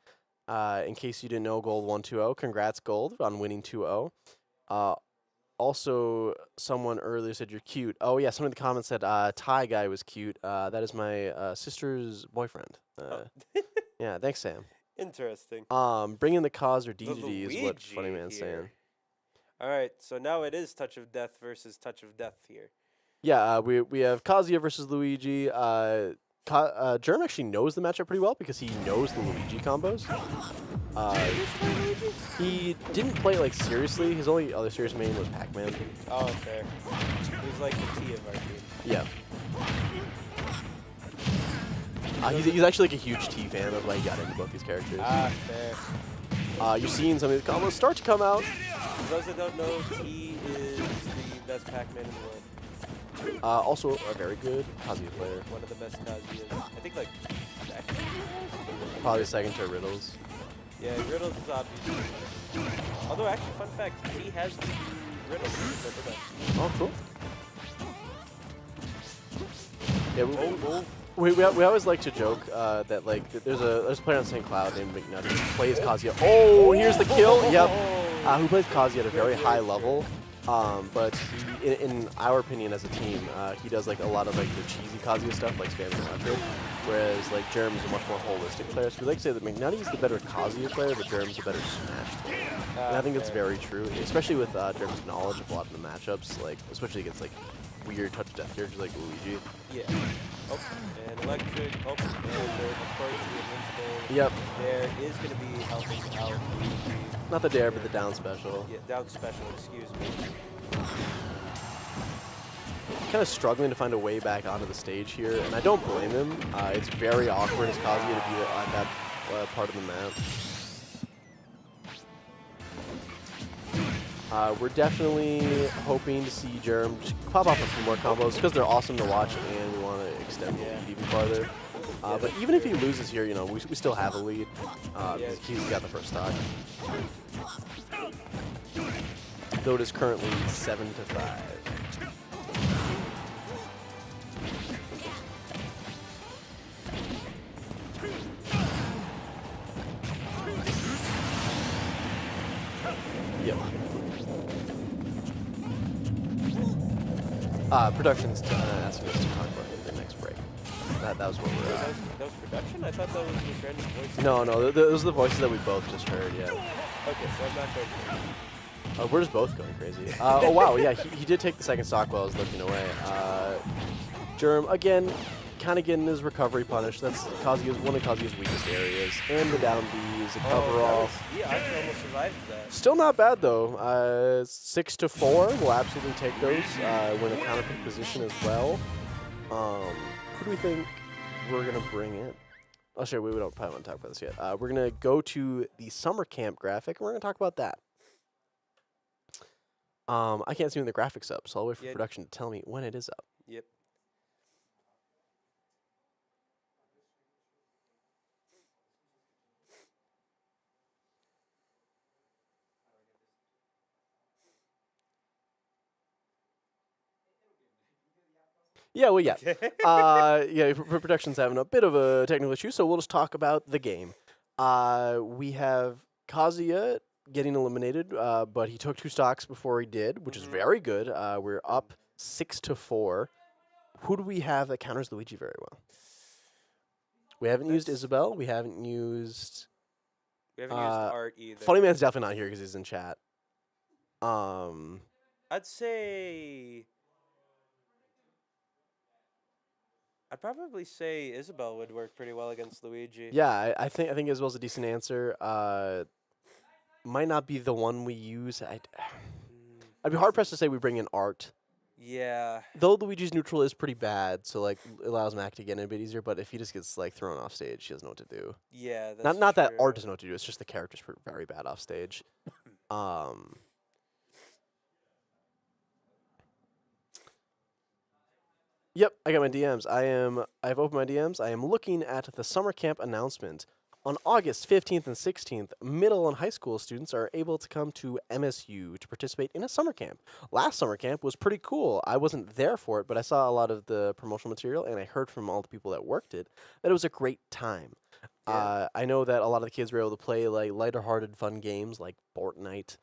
In case you didn't know, Gold 120. Congrats, Gold, on winning 2-0. Also, someone earlier said you're cute. Oh yeah, some of the comments said Ty guy was cute. That is my sister's boyfriend. Yeah, thanks, Sam. Interesting. Bringing the cause or DDD is what Funny Man's saying. All right, so now it is Touch of Death versus Touch of Death here. Yeah, we have Kazuya versus Luigi. Germ actually knows the matchup pretty well because he knows the Luigi combos. He didn't play it like seriously. His only other serious main was Pac-Man. Oh, fair. He's like the T of our team. Yeah. He's actually like a huge T fan. That's why he got into both these characters. Fair. You're seeing some of the combos start to come out. For those that don't know, T is the best Pac-Man in the world. Also a very good Kazuya player. One of the best Kazuyas. I think like second. Probably second to Riddles. Yeah, Riddles is obviously better. Although actually, fun fact, T has the Riddles. Oh, cool. Yeah, we always like to joke that like there's a player on St. Cloud named McNutty who plays Kazuya. Oh, here's the kill. Yep. Who plays Kazuya at a very high level. But he, in our opinion as a team, he does like a lot of like the cheesy Kazuya stuff, like spamming electric, whereas like Jerem's a much more holistic player. So we like to say that McNutty's the better Kazuya player, but Jerem's the better Smash player. And I think that's very true, especially with Jerem's knowledge of a lot of the matchups, like especially against like weird touch death characters like Luigi. Yeah. Oh, and electric. Oh, and of course the invincible. Yep. There is going to be helping out Luigi. Not the dare, but the down special. Yeah, down special, excuse me. Kind of struggling to find a way back onto the stage here, and I don't blame him. It's very awkward as Kazuya to be at that part of the map. We're definitely hoping to see Jerem just pop off a few more combos because they're awesome to watch, and we want to extend the lead even farther. But even if he loses here, you know, we still have a lead. He's got the first stock. Though it is currently 7-5. Yep. Production's asking us to talk about it in the next break. That was what we're at. That was production? I thought that was just random voices. No, those are the voices that we both just heard, yeah. Okay, so I'm not going crazy. We're just both going crazy. Oh, wow, yeah, he did take the second stock while I was looking away. Jerem, again, kind of getting his recovery punished. That's one of Kazuya's weakest areas. And the down B is a cover off. Yeah, I almost survived that. Still not bad, though. 6-4. We'll absolutely take those. We're in a counter pick position as well. Who do we think we're going to bring in? Oh, sure, we don't probably want to talk about this yet. We're going to go to the summer camp graphic, and we're going to talk about that. I can't see when the graphic's up, so I'll wait for production to tell me when it is up. Yep. Yeah, well, yeah. Production's having a bit of a technical issue, so we'll just talk about the game. We have Kazuya getting eliminated, but he took 2 stocks before he did, which is very good. We're up 6-4. Who do we have that counters Luigi very well? We haven't used Isabelle. We haven't used Art either. Funny Man's definitely not here because he's in chat. I'd probably say Isabelle would work pretty well against Luigi. Yeah, I think Isabelle's a decent answer. Might not be the one we use. I'd be hard pressed to say we bring in Art. Yeah. Though Luigi's neutral is pretty bad, so like it allows Mac to get in a bit easier. But if he just gets like thrown off stage, he doesn't know what to do. Yeah, that's not that true. Art doesn't know what to do. It's just the character's very bad off stage. Yep, I got my DMs. I've opened my DMs. I am looking at the summer camp announcement. On August 15th and 16th, middle and high school students are able to come to MSU to participate in a summer camp. Last summer camp was pretty cool. I wasn't there for it, but I saw a lot of the promotional material, and I heard from all the people that worked it that it was a great time. Yeah. I know that a lot of the kids were able to play like lighter-hearted, fun games like Fortnite,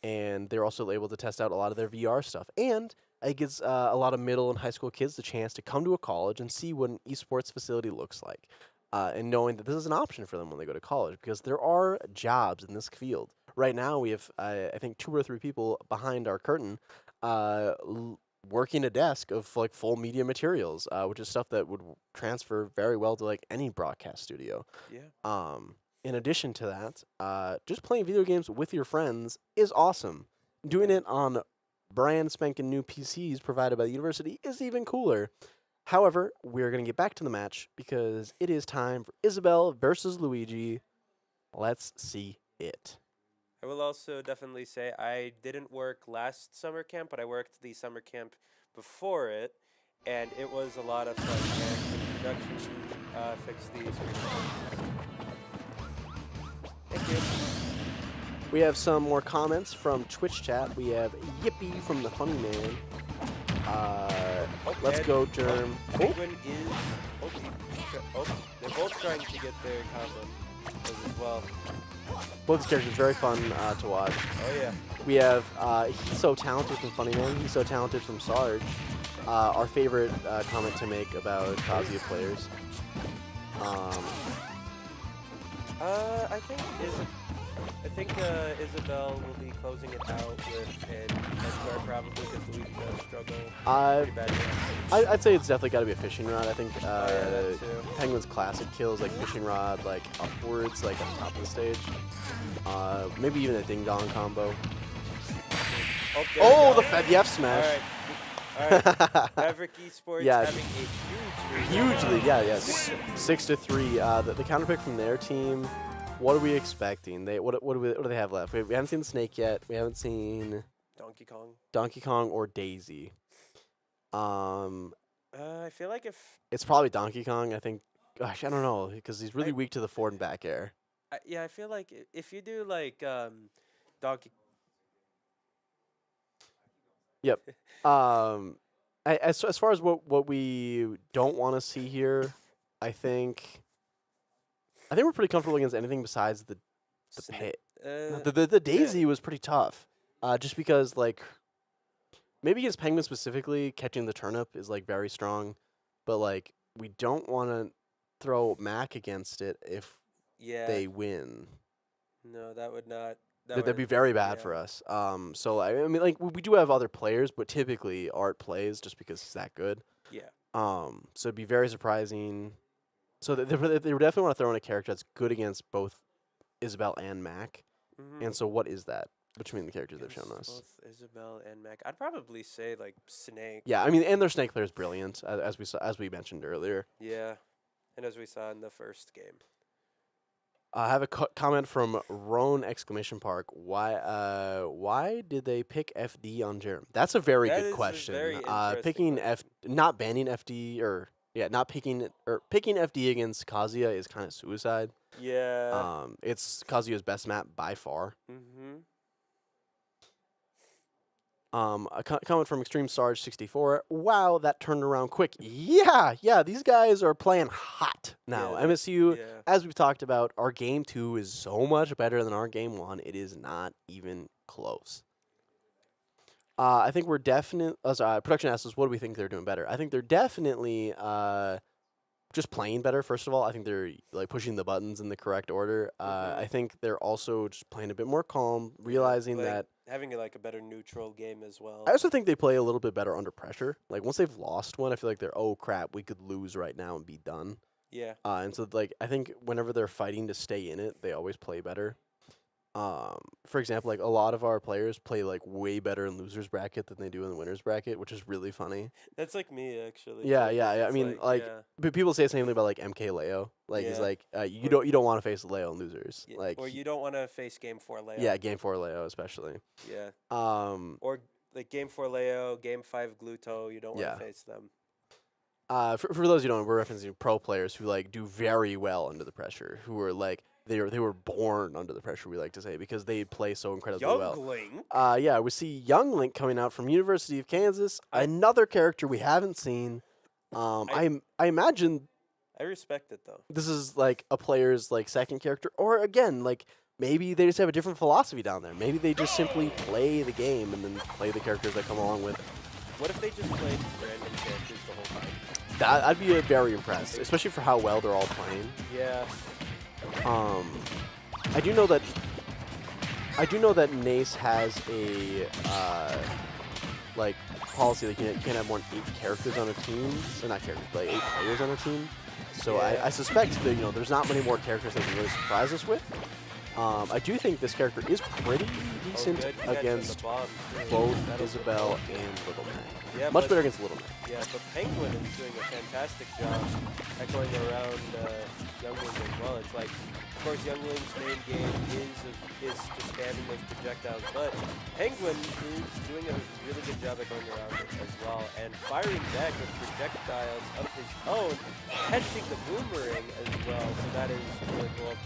and they're also able to test out a lot of their VR stuff. And it gives a lot of middle and high school kids the chance to come to a college and see what an esports facility looks like. And knowing that this is an option for them when they go to college, because there are jobs in this field. Right now, we have, I think, 2 or 3 people behind our curtain working a desk of like full media materials, which is stuff that would transfer very well to like any broadcast studio. Yeah. In addition to that, just playing video games with your friends is awesome. Doing it on brand spanking new PCs provided by the university is even cooler. However, we're going to get back to the match because it is time for Isabelle versus Luigi. Let's see it. I will also definitely say I didn't work last summer camp, but I worked the summer camp before it, and it was a lot of fun. And the production fixed the screen. Thank you. We have some more comments from Twitch chat. We have Yippee from the Funny Man. Let's And, go, Germ. Oh, Penguin is... they're both trying to get their combo as well. both these characters very fun to watch. Oh, yeah. We have He's So Talented from Funny Man. He's So Talented from Sarge. Our favorite comment to make about Kazuya players. I think Isabel will be closing it out with an Edgar probably because Luigi does struggle pretty bad. I'd say it's definitely got to be a fishing rod. I think that too. Penguin's classic kills like fishing rod, like upwards, like on top of the stage. Maybe even a ding dong combo. Oh, the F smash. All right. Maverick Esports having a huge lead. Hugely, yes. 6-3. The counter pick from their team. What are we expecting? What do they have left? We haven't seen Snake yet. We haven't seen Donkey Kong or Daisy. I feel like if it's probably Donkey Kong. I think. Gosh, I don't know because he's really weak to the forward and back air. I feel like if you do like Donkey. Yep. As far as what we don't want to see here, I think we're pretty comfortable against anything besides the pit. The Daisy was pretty tough, just because like maybe against Penguin specifically, catching the turnip is like very strong, but like we don't want to throw Mac against it if they win. No, that would not. That'd be very bad for us. So I mean, like we do have other players, but typically Art plays just because he's that good. Yeah. So it'd be very surprising. So they definitely want to throw in a character that's good against both Isabel and Mac. And so what is that between the characters they've shown us? Both Isabel and Mac. I'd probably say like Snake. Yeah, I mean, and their Snake player is brilliant, as we mentioned earlier. Yeah, and as we saw in the first game. I have a comment from Roan ! Why did they pick FD on Jerem? That's a very good question. Picking not banning FD not picking FD against Kazuya is kind of suicide. Yeah. It's Kazuya's best map by far. A comment from Extreme Sarge 64. Wow, that turned around quick. Yeah, these guys are playing hot now. MSU, as we've talked about, our game 2 is so much better than our game 1. It is not even close. I think we're definitely, production asks us, what do we think they're doing better? I think they're definitely just playing better, first of all. I think they're like pushing the buttons in the correct order. I think they're also just playing a bit more calm, realizing that having like a better neutral game as well. I also think they play a little bit better under pressure. Like once they've lost one, I feel like they're, oh crap, we could lose right now and be done. Yeah. And so like I think whenever they're fighting to stay in it, they always play better. For example, like a lot of our players play like way better in losers bracket than they do in the winners bracket, which is really funny. That's like me actually. Yeah. I mean, but people say the same thing about like MK Leo. Like it's like you don't want to face Leo in losers. Like or you don't want to face Game 4 Leo. Yeah, Game 4 Leo especially. Yeah. Or like Game 4 Leo, Game 5 Gluto. You don't want to face them. For those who don't know, we're referencing pro players who like do very well under the pressure, who are like they were born under the pressure, we like to say, because they play so incredibly well. Link. We see Young Link coming out from University of Kansas, another character we haven't seen. I imagine I respect it though. This is like a player's like second character, or again, like maybe they just have a different philosophy down there. Maybe they just simply play the game and then play the characters that come along with it. What if they just played random characters the whole time? I'd be very impressed, especially for how well they're all playing. Yeah. I do know that NACE has a like policy that you can't have more than 8 characters on a team, or not characters, but 8 players on a team. So I suspect that there's not many more characters they can really surprise us with. I do think this character is pretty decent against both Isabel and Little Mac. Yeah, much better against Little Mac. Yeah, but Penguin is doing a fantastic job echoing around Youngling as well. It's like, of course, Youngling's main game is just spamming those projectiles, but Penguin is doing a really good job echoing around it as well, and firing back with projectiles of his own, catching the boomerang as well, so that is really cool.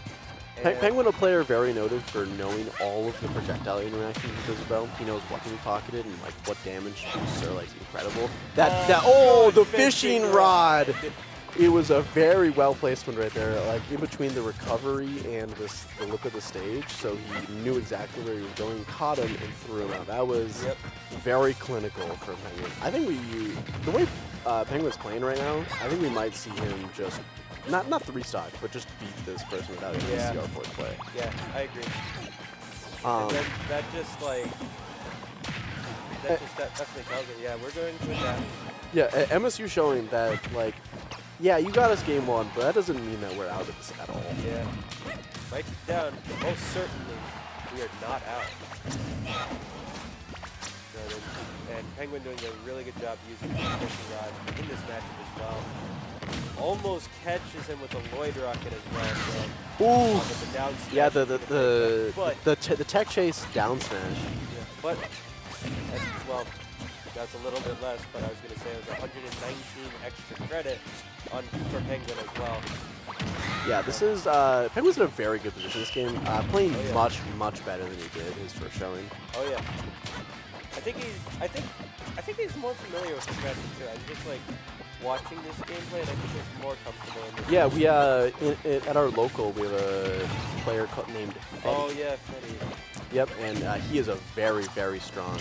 Penguin, a player very noted for knowing all of the projectile interactions with Isabel. He knows what can be pocketed and like what damage boosts are like incredible. The fishing rod! It was a very well placed one right there, like in between the recovery and the look of the stage. So he knew exactly where he was going, caught him, and threw him out. That was very clinical for Penguin. I think the way Penguin's playing right now, I think we might see him just not 3-stock, but just beat this person without any CR force play. Yeah, I agree. And then that definitely tells it. Yeah, we're going to adapt. Yeah, MSU showing that like. Yeah, you got us game 1, but that doesn't mean that we're out of this at all. Yeah. Right down, most certainly, we are not out. And Penguin doing a really good job using the fishing rod in this matchup as well. Almost catches him with a Lloyd rocket as well. So ooh! With the down smash, yeah, the tech chase down smash. Yeah, but, that's a little bit less, but I was going to say it was 119 extra credit for Penguin as well. Yeah, this is Penguin's in a very good position this game. Playing much better than he did his first showing. Oh yeah, I think he's more familiar with the strategy too. I'm just like watching this gameplay, and I think he's more comfortable in this. Yeah, we at our local we have a player named Fetty. Oh yeah, Fetty. Yep, and he is a very strong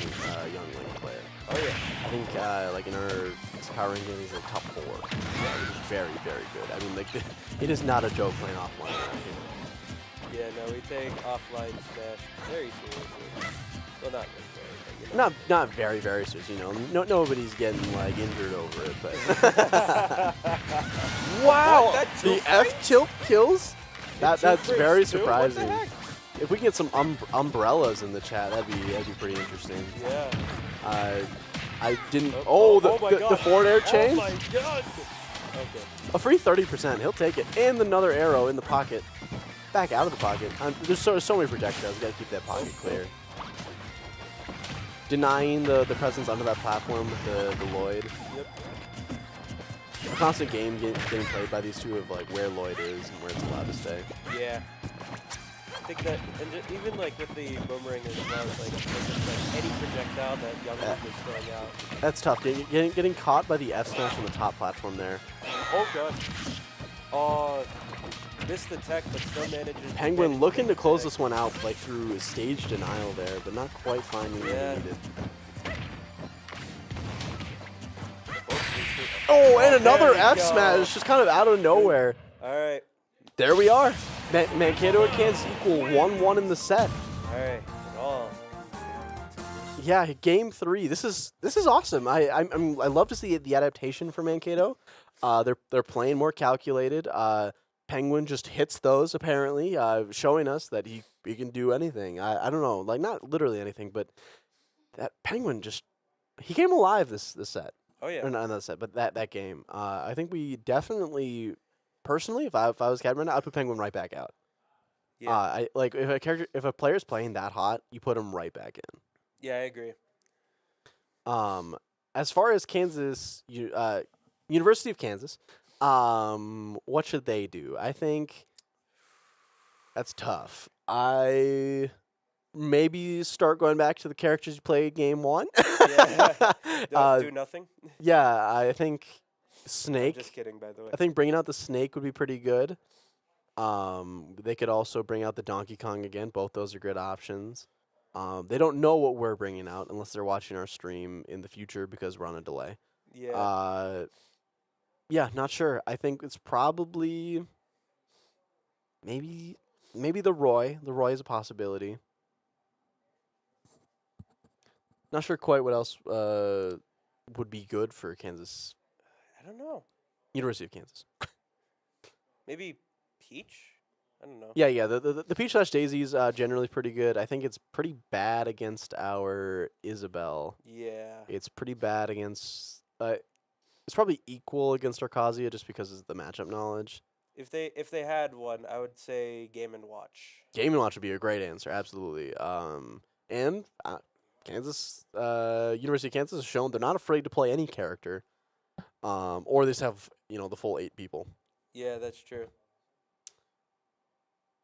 young lane player. Oh yeah. I think like in our power ranking, he's like top 4. Yeah, he's very good. I mean, like it is not a joke playing offline around here. Yeah, no, we take offline smash very seriously. Well, not really very. Not very serious. You know, nobody's getting like injured over it, but. Wow! What, the F tilt kills. That's very surprising. What the heck? If we can get some umbrellas in the chat, that'd be pretty interesting. Yeah. I didn't. Oh, the forward air chain. Oh my god. Okay. A free 30%. He'll take it, and another arrow in the pocket. Back out of the pocket. There's so many projectiles. You gotta keep that pocket clear. Denying the presence under that platform with the Lloyd. Yep. A constant game getting played by these two of like where Lloyd is and where it's allowed to stay. Yeah. I think that, and even like with the boomerang as well, it's like any projectile that Young is throwing out. That's tough. Getting caught by the F smash on the top platform there. Oh god. Oh, missed the tech, but still manages. Penguin looking to close this one out like through stage denial there, but not quite finding what he needed. Oh, and another F smash just kind of out of nowhere. All right. There we are. Mankato and Kansas equal 1-1 in the set. All right. Oh. Yeah, game 3. This is awesome. I love to see the adaptation for Mankato. They're playing more calculated. Penguin just hits those apparently, showing us that he can do anything. I don't know, like not literally anything, but that Penguin he came alive this set. Oh yeah. Or not that set, but that game. I think we definitely. Personally, if I was Cadman, I'd put Penguin right back out. Yeah. If a player's playing that hot, you put him right back in. Yeah, I agree. As far as Kansas, University of Kansas, what should they do? I think that's tough. I maybe start going back to the characters you played game 1. Yeah. Do nothing. Yeah, I think. Snake. I'm just kidding, by the way. I think bringing out the Snake would be pretty good. They could also bring out the Donkey Kong again. Both those are good options. They don't know what we're bringing out unless they're watching our stream in the future because we're on a delay. Yeah. Yeah, not sure. I think it's probably maybe the Roy. The Roy is a possibility. Not sure quite what else would be good for Kansas. I don't know. University of Kansas. Maybe Peach? I don't know. Yeah. The Peach/Daisy is generally pretty good. I think it's pretty bad against our Isabel. Yeah. It's pretty bad against. It's probably equal against our Kazuya just because of the matchup knowledge. If they had one, I would say Game & Watch. Game & Watch would be a great answer, absolutely. And Kansas, University of Kansas has shown they're not afraid to play any character. Or they just have, the full 8 people. Yeah, that's true.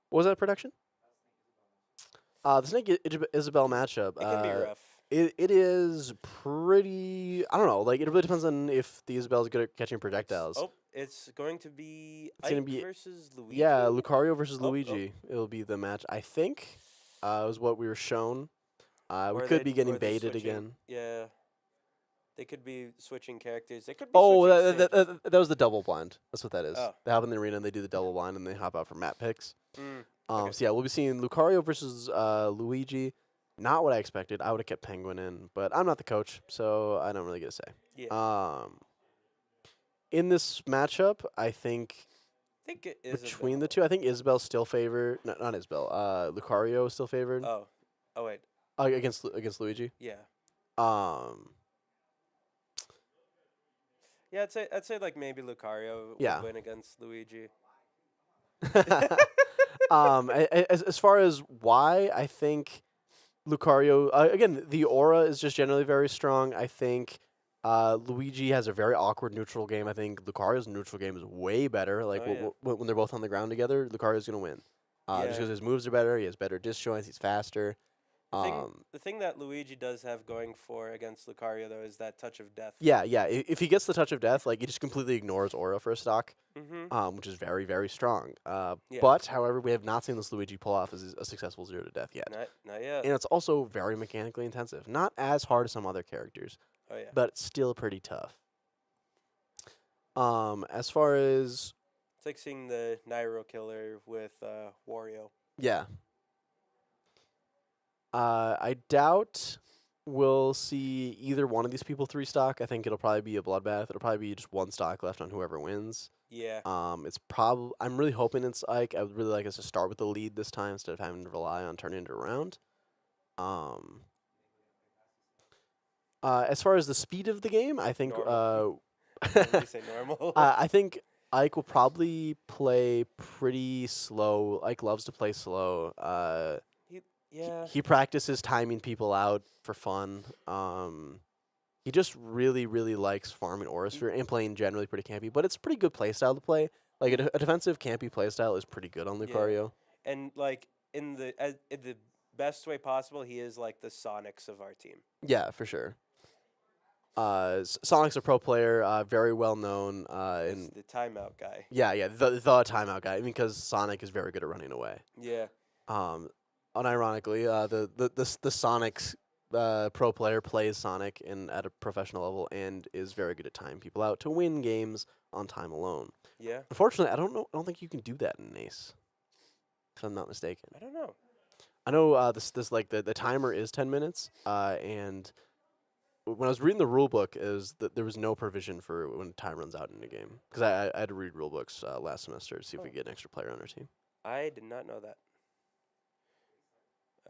What was that production? The Snake Isabel matchup. It can be rough. It is pretty. I don't know. Like it really depends on if the Isabel is good at catching projectiles. It's going to be It's gonna Ike be versus Luigi. Yeah, Lucario versus Oh, Luigi. It'll be the match. I think. Was what we were shown. We Or could be or getting they're baited switching- again. Yeah. They could be switching characters. They could be Oh, switching stages. that was the double blind. That's what that is. Oh. They hop in the arena and they do the double blind and they hop out for map picks. Okay. So yeah, we'll be seeing Lucario versus Luigi. Not what I expected. I would have kept Penguin in, but I'm not the coach, so I don't really get a say. Yeah. In this matchup, I think I think it is between the two, I think Isabel's still favored. No, not Isabel. Lucario is still favored. Oh wait. Against Luigi. Yeah. Yeah, I'd say like maybe Lucario Yeah. would win against Luigi. As far as why, I think Lucario, again, the aura is just generally very strong. I think Luigi has a very awkward neutral game. I think Lucario's neutral game is way better. Like when they're both on the ground together, Lucario's going to win. Just because his moves are better, he has better disjoints, he's faster. The thing that Luigi does have going for against Lucario, though, is that touch of death. Yeah. If he gets the touch of death, like he just completely ignores aura for a stock, which is very, very strong. But, however, we have not seen this Luigi pull off as a successful 0 to death yet. Not yet. And it's also very mechanically intensive. Not as hard as some other characters, but still pretty tough. As far as... It's like seeing the Nairo killer with Wario. Yeah. I doubt we'll see either one of these people 3-stock. I think it'll probably be a bloodbath. It'll probably be just 1 stock left on whoever wins. Yeah. It's probably. I'm really hoping it's Ike. I would really like us to start with the lead this time instead of having to rely on turning it around. As far as the speed of the game, I think. Normal. Say normal. I think Ike will probably play pretty slow. Ike loves to play slow. Yeah. He practices timing people out for fun. He just really, really likes farming Aurasphere and playing generally pretty campy. But it's a pretty good playstyle to play. Like a defensive campy playstyle is pretty good on Lucario. Yeah. And like in the best way possible, he is like the Sonics of our team. Yeah, for sure. Sonic's a pro player, very well known. He's the timeout guy. Yeah, the timeout guy, because Sonic is very good at running away. Yeah. Unironically, the Sonic's pro player plays Sonic at a professional level and is very good at timing people out to win games on time alone. Yeah. Unfortunately, I don't think you can do that in NACE, if I'm not mistaken. I don't know. I know this like the timer is 10 minutes, and when I was reading the rule book, is that there was no provision for when time runs out in a game, because I had to read rule books last semester to see if we could get an extra player on our team. I did not know that.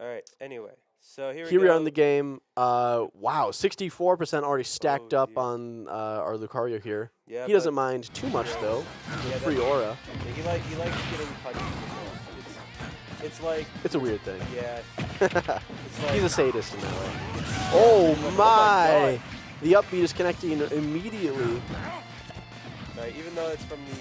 All right. Anyway, so here we are in the game. Wow, 64% already stacked up dear. on our Lucario here. Yeah. He doesn't mind too much though. Yeah, Free aura. Yeah, he likes getting punched. It's like. It's a weird thing. Yeah. It's like, He's a sadist in that way. Oh my! The upbeat is connecting immediately. Right, even though it's from the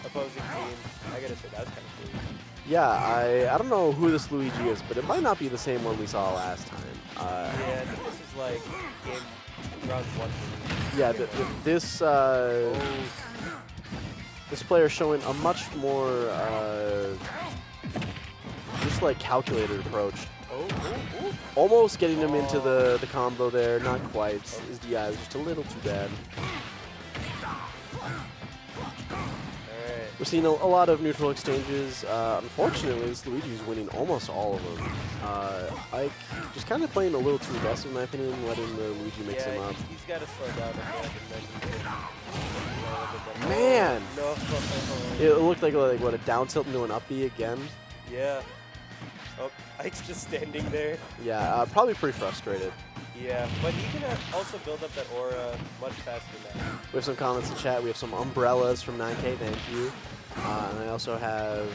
opposing team, I gotta say that's kind of cool. Yeah, I don't know who this Luigi is, but it might not be the same one we saw last time. Yeah, I think this is like game round 1. Yeah, this player showing a much more just like calculated approach. Almost getting him into the combo there, not quite. His DI was just a little too bad. We're seeing a lot of neutral exchanges. Unfortunately, this Luigi's winning almost all of them. Ike just kind of playing a little too aggressive, in my opinion, letting the Luigi mix him up. He's got to slow down a bit. Man! No. It looked like what, a down tilt into an up B again. Yeah. Oh, Ike's just standing there. Yeah, probably pretty frustrated. Yeah, but he can also build up that aura much faster now. We have some comments in chat. We have some umbrellas from 9K, thank you. And I also have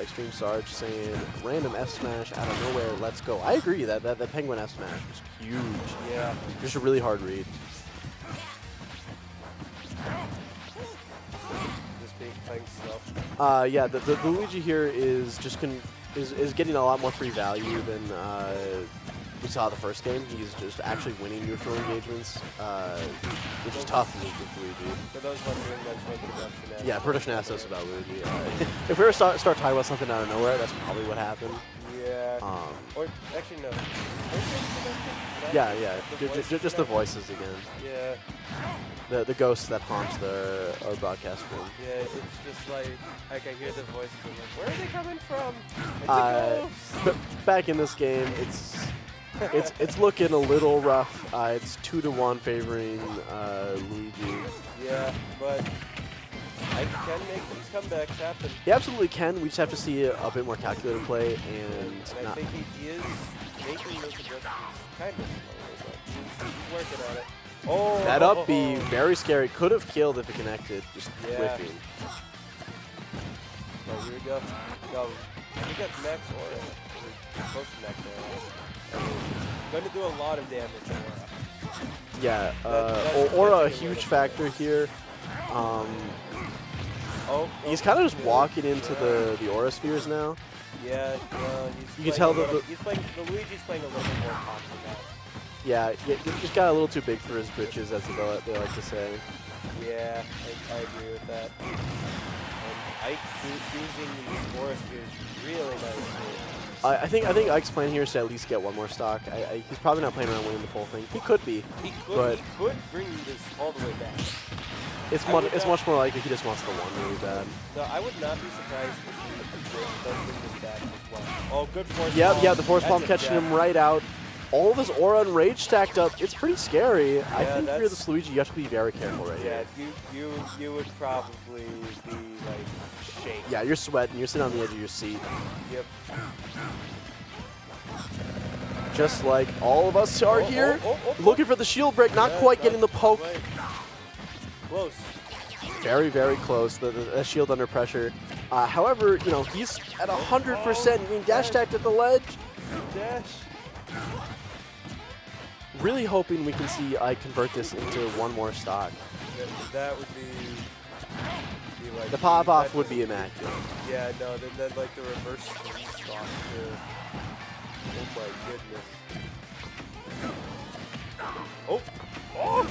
Extreme Sarge saying, random F smash out of nowhere, let's go. I agree, that Penguin F smash was huge. Yeah. Just a really hard read. Just being playing slow. Yeah, the Luigi here is just is getting a lot more free value than we saw the first game. He's just actually winning neutral engagements, which is tough with Luigi. For those wondering, that's what production is. Yeah, production asked us about Luigi. If we were start talking about something out of nowhere, that's probably what happened. Yeah. Or actually no. Yeah. Just the voices again. Yeah. The ghost that haunts our broadcast room. Yeah, it's just like I hear the voices and I'm like, where are they coming from? It's a ghost. But back in this game, it's looking a little rough. It's 2-1 favoring Luigi. Yeah, but I can make these comebacks happen. He absolutely can. We just have to see a bit more calculated play and I think he is making those adjustments kind of slowly, but he's working on it. Oh, that up B, very scary. Could have killed if it connected. Just whiffing. Oh, here we go. No, I think that's max aura. We're close to max aura. Going to do a lot of damage to aura. Yeah, aura a huge factor here. He's kind of just walking into the aura spheres now. Yeah, you can tell that Luigi's playing a little bit more confident now. Yeah, he just got a little too big for his britches, as they like to say. Yeah, I agree with that. And Ike using these aura spheres really nice. I think Ike's plan here is to at least get one more stock. He's probably not planning on winning the full thing. He could be, but he could bring this all the way back. It's much more likely he just wants the one really bad. No, I would not be surprised if he does bring this back as well. Oh, good force palm. Yeah, the force That's palm catching him right out. All of his aura and rage stacked up. It's pretty scary. Yeah, I think if you're this Luigi, you have to be very careful right here. Yeah, you would probably be like shaking. Yeah, you're sweating. You're sitting on the edge of your seat. Yep. Just like all of us are here, looking for the shield break, not quite getting the poke. Right. Close. Very, very close. The shield under pressure. However, you know, he's at 100% being dash attacked at the ledge. Dash. Really hoping we can see I convert this into one more stock. Yeah, that would be like the pop off would be immaculate. Yeah, no, then like the reverse stock too. Oh my goodness. Oh! Oh!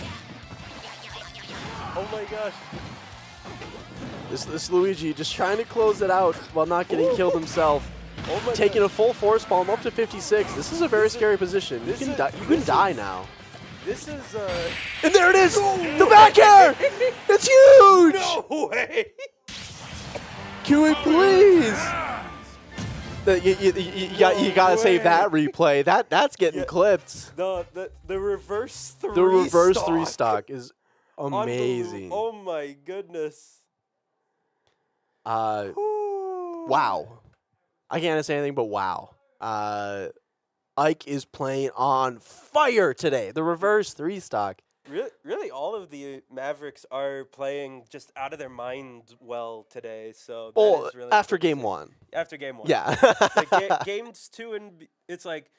Oh my gosh. This Luigi just trying to close it out while not getting killed himself. Oh my Taking God. a full force palm up to 56. This is a very scary position. You can die now. This is and there it is! The back air! It's huge! No way! Can we please? You gotta save that replay. That's getting clipped. The reverse 3 The reverse stock. 3 stock is amazing. Oh my goodness. Wow. I can't say anything but wow. Ike is playing on fire today. The reverse 3 stock. Really, all of the Mavericks are playing just out of their minds well today. So that is really after game 1. After game 1. Yeah. Like, games 2 and it's like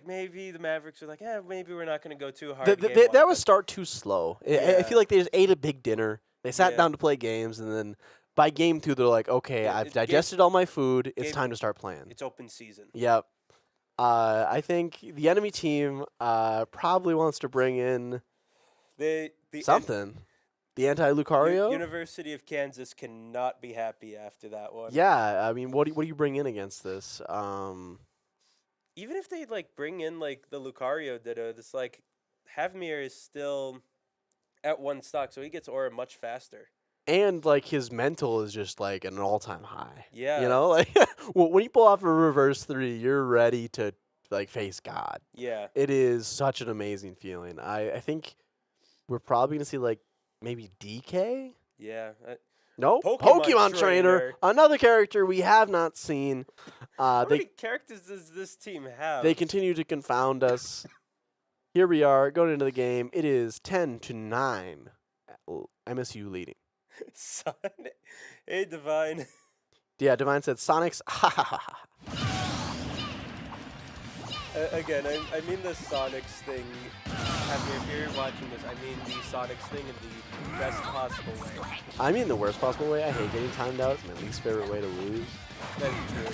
maybe the Mavericks are like, maybe we're not going to go too hard. That was start too slow. I feel like they just ate a big dinner. They sat down to play games, and then by game 2, they're like, okay, I've digested all my food. It's time to start playing. It's open season. Yep. I think the enemy team probably wants to bring in something. The anti-Lucario? University of Kansas cannot be happy after that one. Yeah, I mean, what do you bring in against this? Even if they like bring in like the Lucario Ditto, this like Havmir is still at 1 stock, so he gets aura much faster. And like his mental is just like an all-time high. Yeah. You know, like when you pull off a reverse 3, you're ready to like face God. Yeah. It is such an amazing feeling. I think we're probably gonna see like maybe DK. Yeah. No, Pokemon Trainer, another character we have not seen. How many characters does this team have? They continue to confound us. Here we are going into the game. It is 10-9. MSU leading. Hey, Divine. Yeah, Divine said Sonic's ha ha ha ha. Again, I mean the Sonics thing. I mean, if you're watching this, I mean the Sonics thing in the best possible way. I mean the worst possible way. I hate getting timed out. It's my least favorite way to lose. That's true,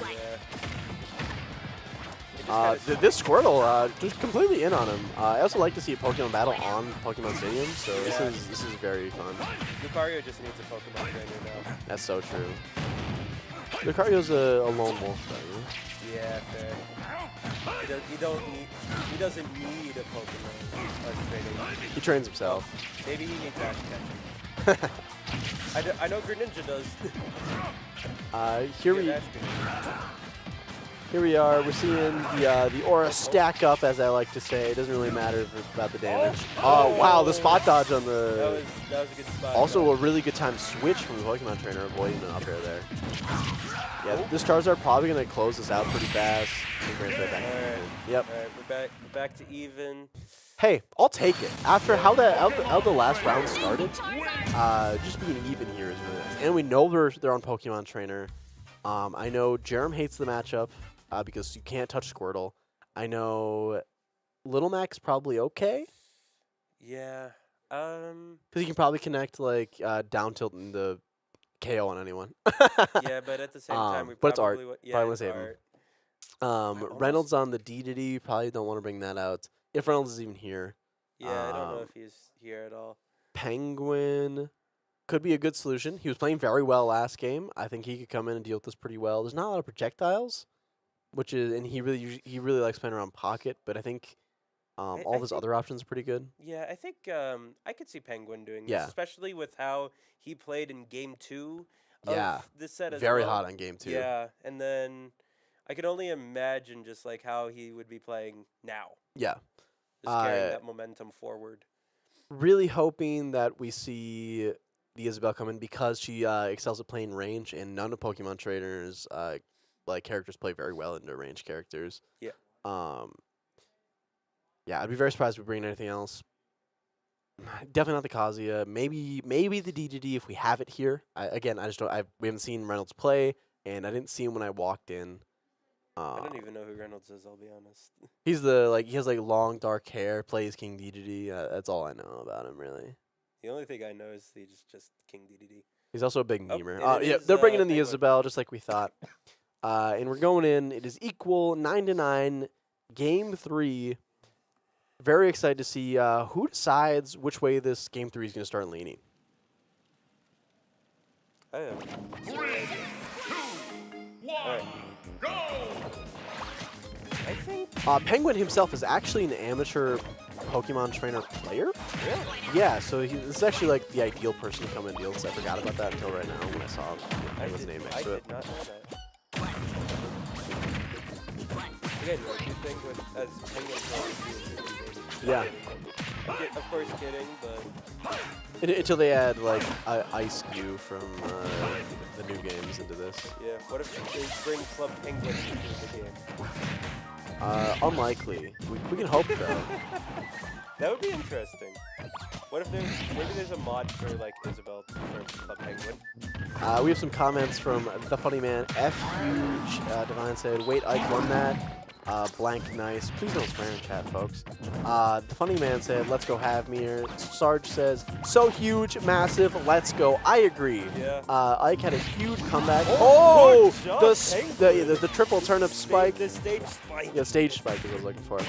yeah. This Squirtle, just completely in on him. I also like to see a Pokemon battle on Pokemon Stadium, so Yeah. this is very fun. Lucario just needs a Pokemon trainer now. That's so true. Lucario's a lone wolf, though. Yeah, fair. He doesn't need a Pokemon trainer. He trains himself. Maybe he needs Ash Ketchum. I know Greninja does. Here we are. We're seeing the aura stack up, as I like to say. It doesn't really matter about the damage. Oh wow, the spot dodge on the. That was a good spot. Also, a really good time switch from the Pokemon trainer, avoiding an up air there. Yeah, this Charizard probably gonna close this out pretty fast. Right back. Alright. Yep. Alright, we're back to even. Hey, I'll take it. After how the last round started, just being even here is really nice. And we know they're on Pokemon Trainer. I know Jerem hates the matchup because you can't touch Squirtle. I know Little Mac's probably okay. Yeah. Because you can probably connect like down tilt into KO on anyone. Yeah, but at the same time, we but it's art. probably yeah, Probably it's save him. art. Reynolds on the D. Probably don't want to bring that out. If Reynolds is even here. Yeah, I don't know if he's here at all. Penguin could be a good solution. He was playing very well last game. I think he could come in and deal with this pretty well. There's not a lot of projectiles, and he really likes playing around pocket. But I think all of his other options are pretty good. Yeah, I think I could see Penguin doing this, especially with how he played in Game 2 of this set as very well. hot on Game 2. Yeah, and then I can only imagine just like how he would be playing now. Yeah. Just carrying that momentum forward. Really hoping that we see the Isabelle come in because she excels at playing range, and none of Pokemon trainers characters play very well into range characters. Yeah. Yeah, I'd be very surprised if we bring anything else. Definitely not the Kazuya. Maybe the DGD if we have it here. Again, I just don't. We haven't seen Reynolds play, and I didn't see him when I walked in. I don't even know who Reynolds is. I'll be honest. He's he has long dark hair. Plays King DGD. That's all I know about him really. The only thing I know is he's just King DDD. He's also a big memer. Yeah, they're bringing in the Isabelle just like we thought. And we're going in. It is equal 9-9. Game 3. Very excited to see who decides which way this Game 3 is going to start leaning. I am. 3, 2, 1, go! I think. Penguin himself is actually an amateur Pokemon trainer player. Really? Yeah, so this is actually the ideal person to come and deal with. I forgot about that until right now when I saw Penguin's name next to it. I did not know that. Again, you think as Penguin Yeah. of course, kidding, but Until they add Ice Cube from the new games into this. yeah. What if they bring Club Penguin into the game? Unlikely. We can hope though. That would be interesting. What if maybe there's a mod for Isabelle for Club Penguin? We have some comments from the funny man F Huge. Divine said, "Wait, Ike won that." Blank nice. Please don't swear in chat, folks. The funny man said, "Let's go Havmir." Sarge says, "So huge, massive. Let's go." I agree. Yeah. Ike had a huge comeback. Oh, good job, The triple turnip spike. The stage spike. Yeah, stage spike is what I was looking for.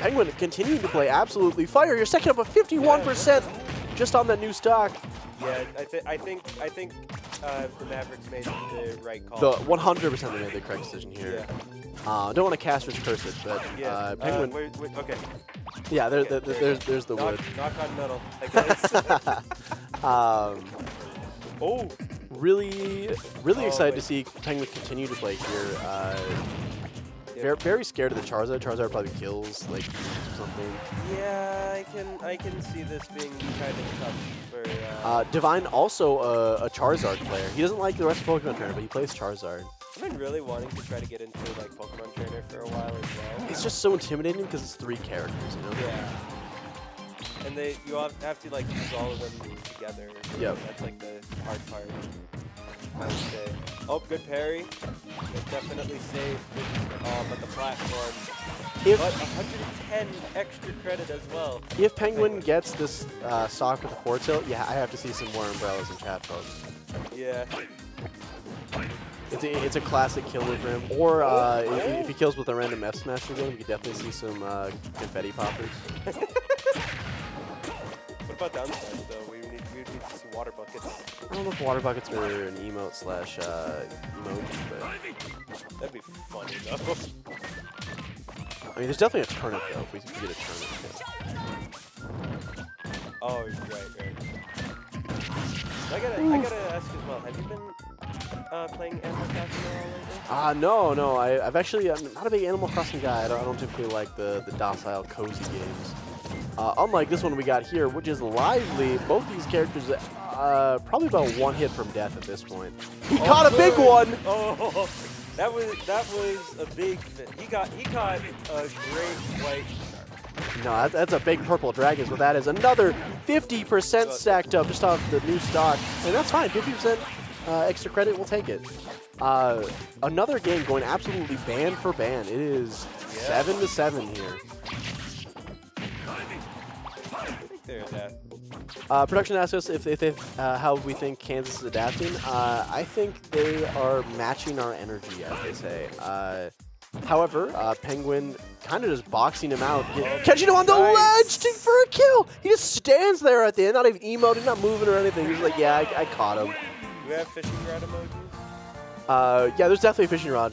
Penguin continuing to play absolutely fire. You're second up with 51% just on that new stock. Yeah, I think the Mavericks made the right call. The 100% they made the correct decision here. Yeah. Don't want to cast Rich Cursage, but Penguin. Wait, okay. Yeah, there's the wood. Knock on metal, I guess. Oh. Really excited to see Penguin continue to play here. Very scared of the Charizard. Charizard probably kills or something. Yeah, I can see this being kind of tough for. Divine also a Charizard player. He doesn't like the rest of Pokemon Trainer, but he plays Charizard. I've been really wanting to try to get into Pokemon Trainer for a while as well. It's just so intimidating because it's 3 characters, you know. Yeah. And you have to use all of them together. Yep. That's the hard part. I would say. Oh, good parry. It definitely saved. But the platform. But 110 extra credit as well. If Penguin gets this stock with a forward tilt, yeah, I have to see some more umbrellas in chat, folks. Yeah. It's a classic kill for him. Or if he kills with a random F smash again, we could definitely see some confetti poppers. What about downsides though? We would need to see water buckets. I don't know if water buckets are an emote slash emoji, but that'd be funny though. I mean, there's definitely a turnip though. If we could get a turnip. Yeah. Oh, right. I gotta ask as well. Have you been playing Animal Crossing at all lately? No. I'm not a big Animal Crossing guy. I don't typically like the docile, cozy games. Unlike this one we got here, which is lively. Both these characters, probably about one hit from death at this point. He caught a big one. Oh, that was a big. He caught a great white shark. No, that's a big purple dragon. So that is another 50% stacked up just off the new stock, and that's fine. 50% extra credit, we'll take it. Another game going absolutely ban for ban. It is 7-7 here. Production asked us if how we think Kansas is adapting. I think they are matching our energy, as they say. However, Penguin kind of just boxing him out, catching him on the ledge for a kill. He just stands there at the end, not even emoting, not moving or anything. He's like, yeah, I caught him. Do we have fishing rod emojis? Yeah, there's definitely fishing rod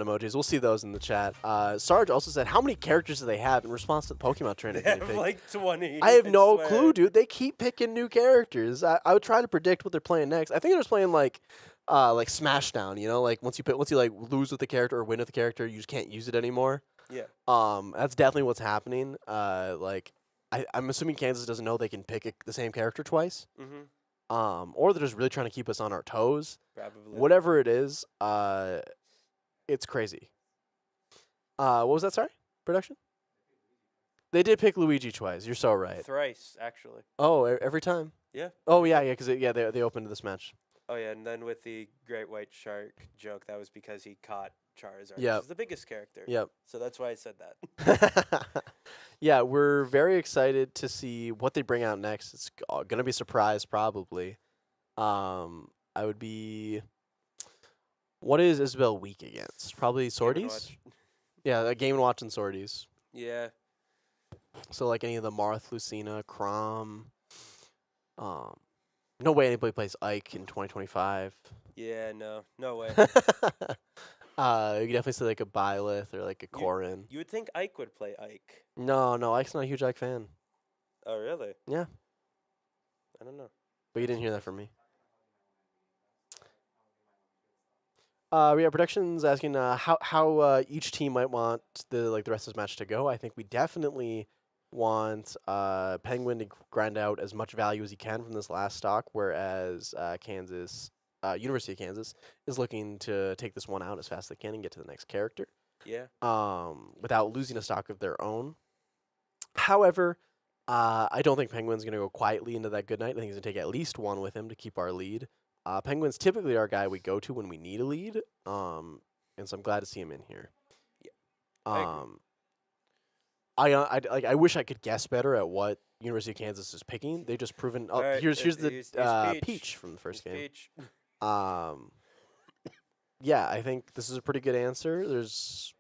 emojis. We'll see those in the chat. Sarge also said, how many characters do they have in response to the Pokemon trainer? They have like 20. I have no clue, dude. They keep picking new characters. I would try to predict what they're playing next. I think they're just playing like Smashdown. You know, like once you like lose with the character or win with the character, you just can't use it anymore. Yeah. That's definitely what's happening. I'm assuming Kansas doesn't know they can pick the same character twice. Mm-hmm. Or they're just really trying to keep us on our toes. Probably. Whatever it is, it's crazy. What was that, sorry? Production? They did pick Luigi twice. You're so right. Thrice, actually. Oh, every time? Yeah. Oh, yeah, because they opened this match. Oh, yeah, and then with the Great White Shark joke, that was because he caught Charizard. Yeah. He's the biggest character. Yep. So that's why I said that. Yeah, we're very excited to see what they bring out next. It's going to be a surprise, probably. I would be... What is Isabel weak against? Probably Swordies? Yeah, Game & Watch and Swordies. Yeah. So like any of the Marth, Lucina, Chrom. No way anybody plays Ike in 2025. Yeah, no way. You can definitely say like a Byleth or like a Corrin. You would think Ike would play Ike. No, Ike's not a huge Ike fan. Oh, really? Yeah. I don't know. But you didn't hear that from me. Yeah, Production's asking how each team might want the rest of this match to go. I think we definitely want Penguin to grind out as much value as he can from this last stock, whereas University of Kansas is looking to take this one out as fast as they can and get to the next character. Yeah. Without losing a stock of their own. However, I don't think Penguin's going to go quietly into that good night. I think he's going to take at least one with him to keep our lead. Penguin's typically our guy we go to when we need a lead, and so I'm glad to see him in here. Yeah. I wish I could guess better at what University of Kansas is picking. They just proven. Oh, right, here's the he's Peach from the first game. Peach. Yeah, I think this is a pretty good answer. There's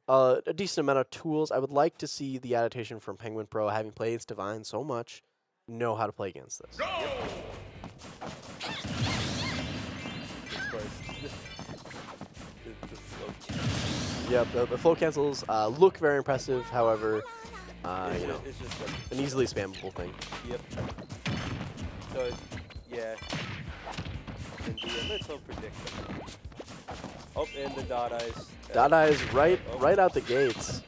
a decent amount of tools. I would like to see the adaptation from Penguin Pro, having played against Divine so much, know how to play against this. Of course. Yep, the flow cancels look very impressive. However, it's just an easily spammable thing. Yep. So, yeah. Can be a little predictable. Oh, and the dot eyes. Dot eyes right out the gates.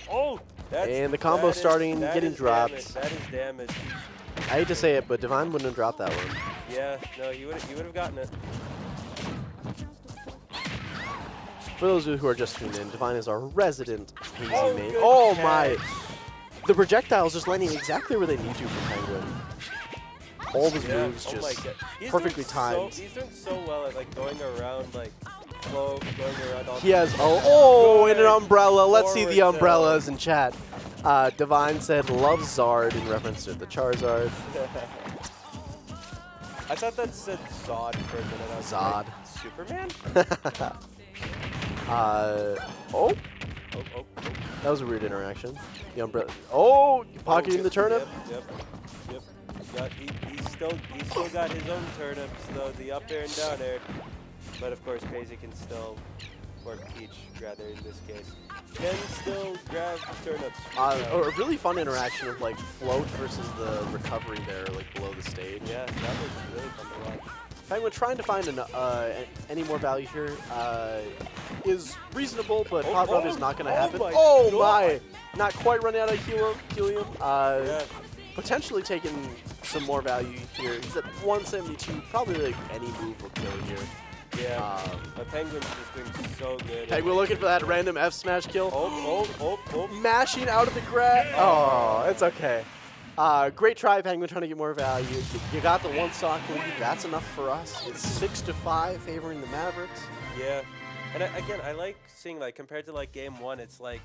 Oh! And the combo getting dropped. Damage. That is damage. I hate to say it, but Divine wouldn't have dropped that one. Yeah, no, you would have gotten it. For those who are just tuning in, Divine is our resident hazy main. Good Oh catch. my! The projectiles just landing exactly where they need to for Penguin. All the moves Oh my just god. perfectly timed. He's doing so well at like going around like flow, going around all. He has oh, and an Good umbrella. Let's see the forward umbrellas in chat. Divine said loves Zard in reference to the Charizard. I thought that said Zod for a minute. I was Zod. like, Superman? Oh, Oh. that was a weird interaction. The umbrella. Oh, pocketing the turnip. Yep. He's still got his own turnips though, the up air and down air. But of course, Paisy can still, or Peach rather in this case, can still grab turnips. A really fun interaction of like float versus the recovery there, like below the stage. Yeah, that was really fun to watch. Penguin trying to find any more value here is reasonable, but Hot Rub is not going to happen. Oh my! Not quite running out of helium. Yeah. Potentially taking some more value here. He's at 172. Probably like any move will kill here. Yeah. The Penguin's just doing so good. Penguin looking for that random F smash kill. Oh. Mashing out of the grass. Oh, it's okay. Great try, Penguin, trying to get more value. You got the one stock lead. That's enough for us. It's 6-5 favoring the Mavericks. Yeah. And again, I like seeing, like, compared to, like, game one, it's like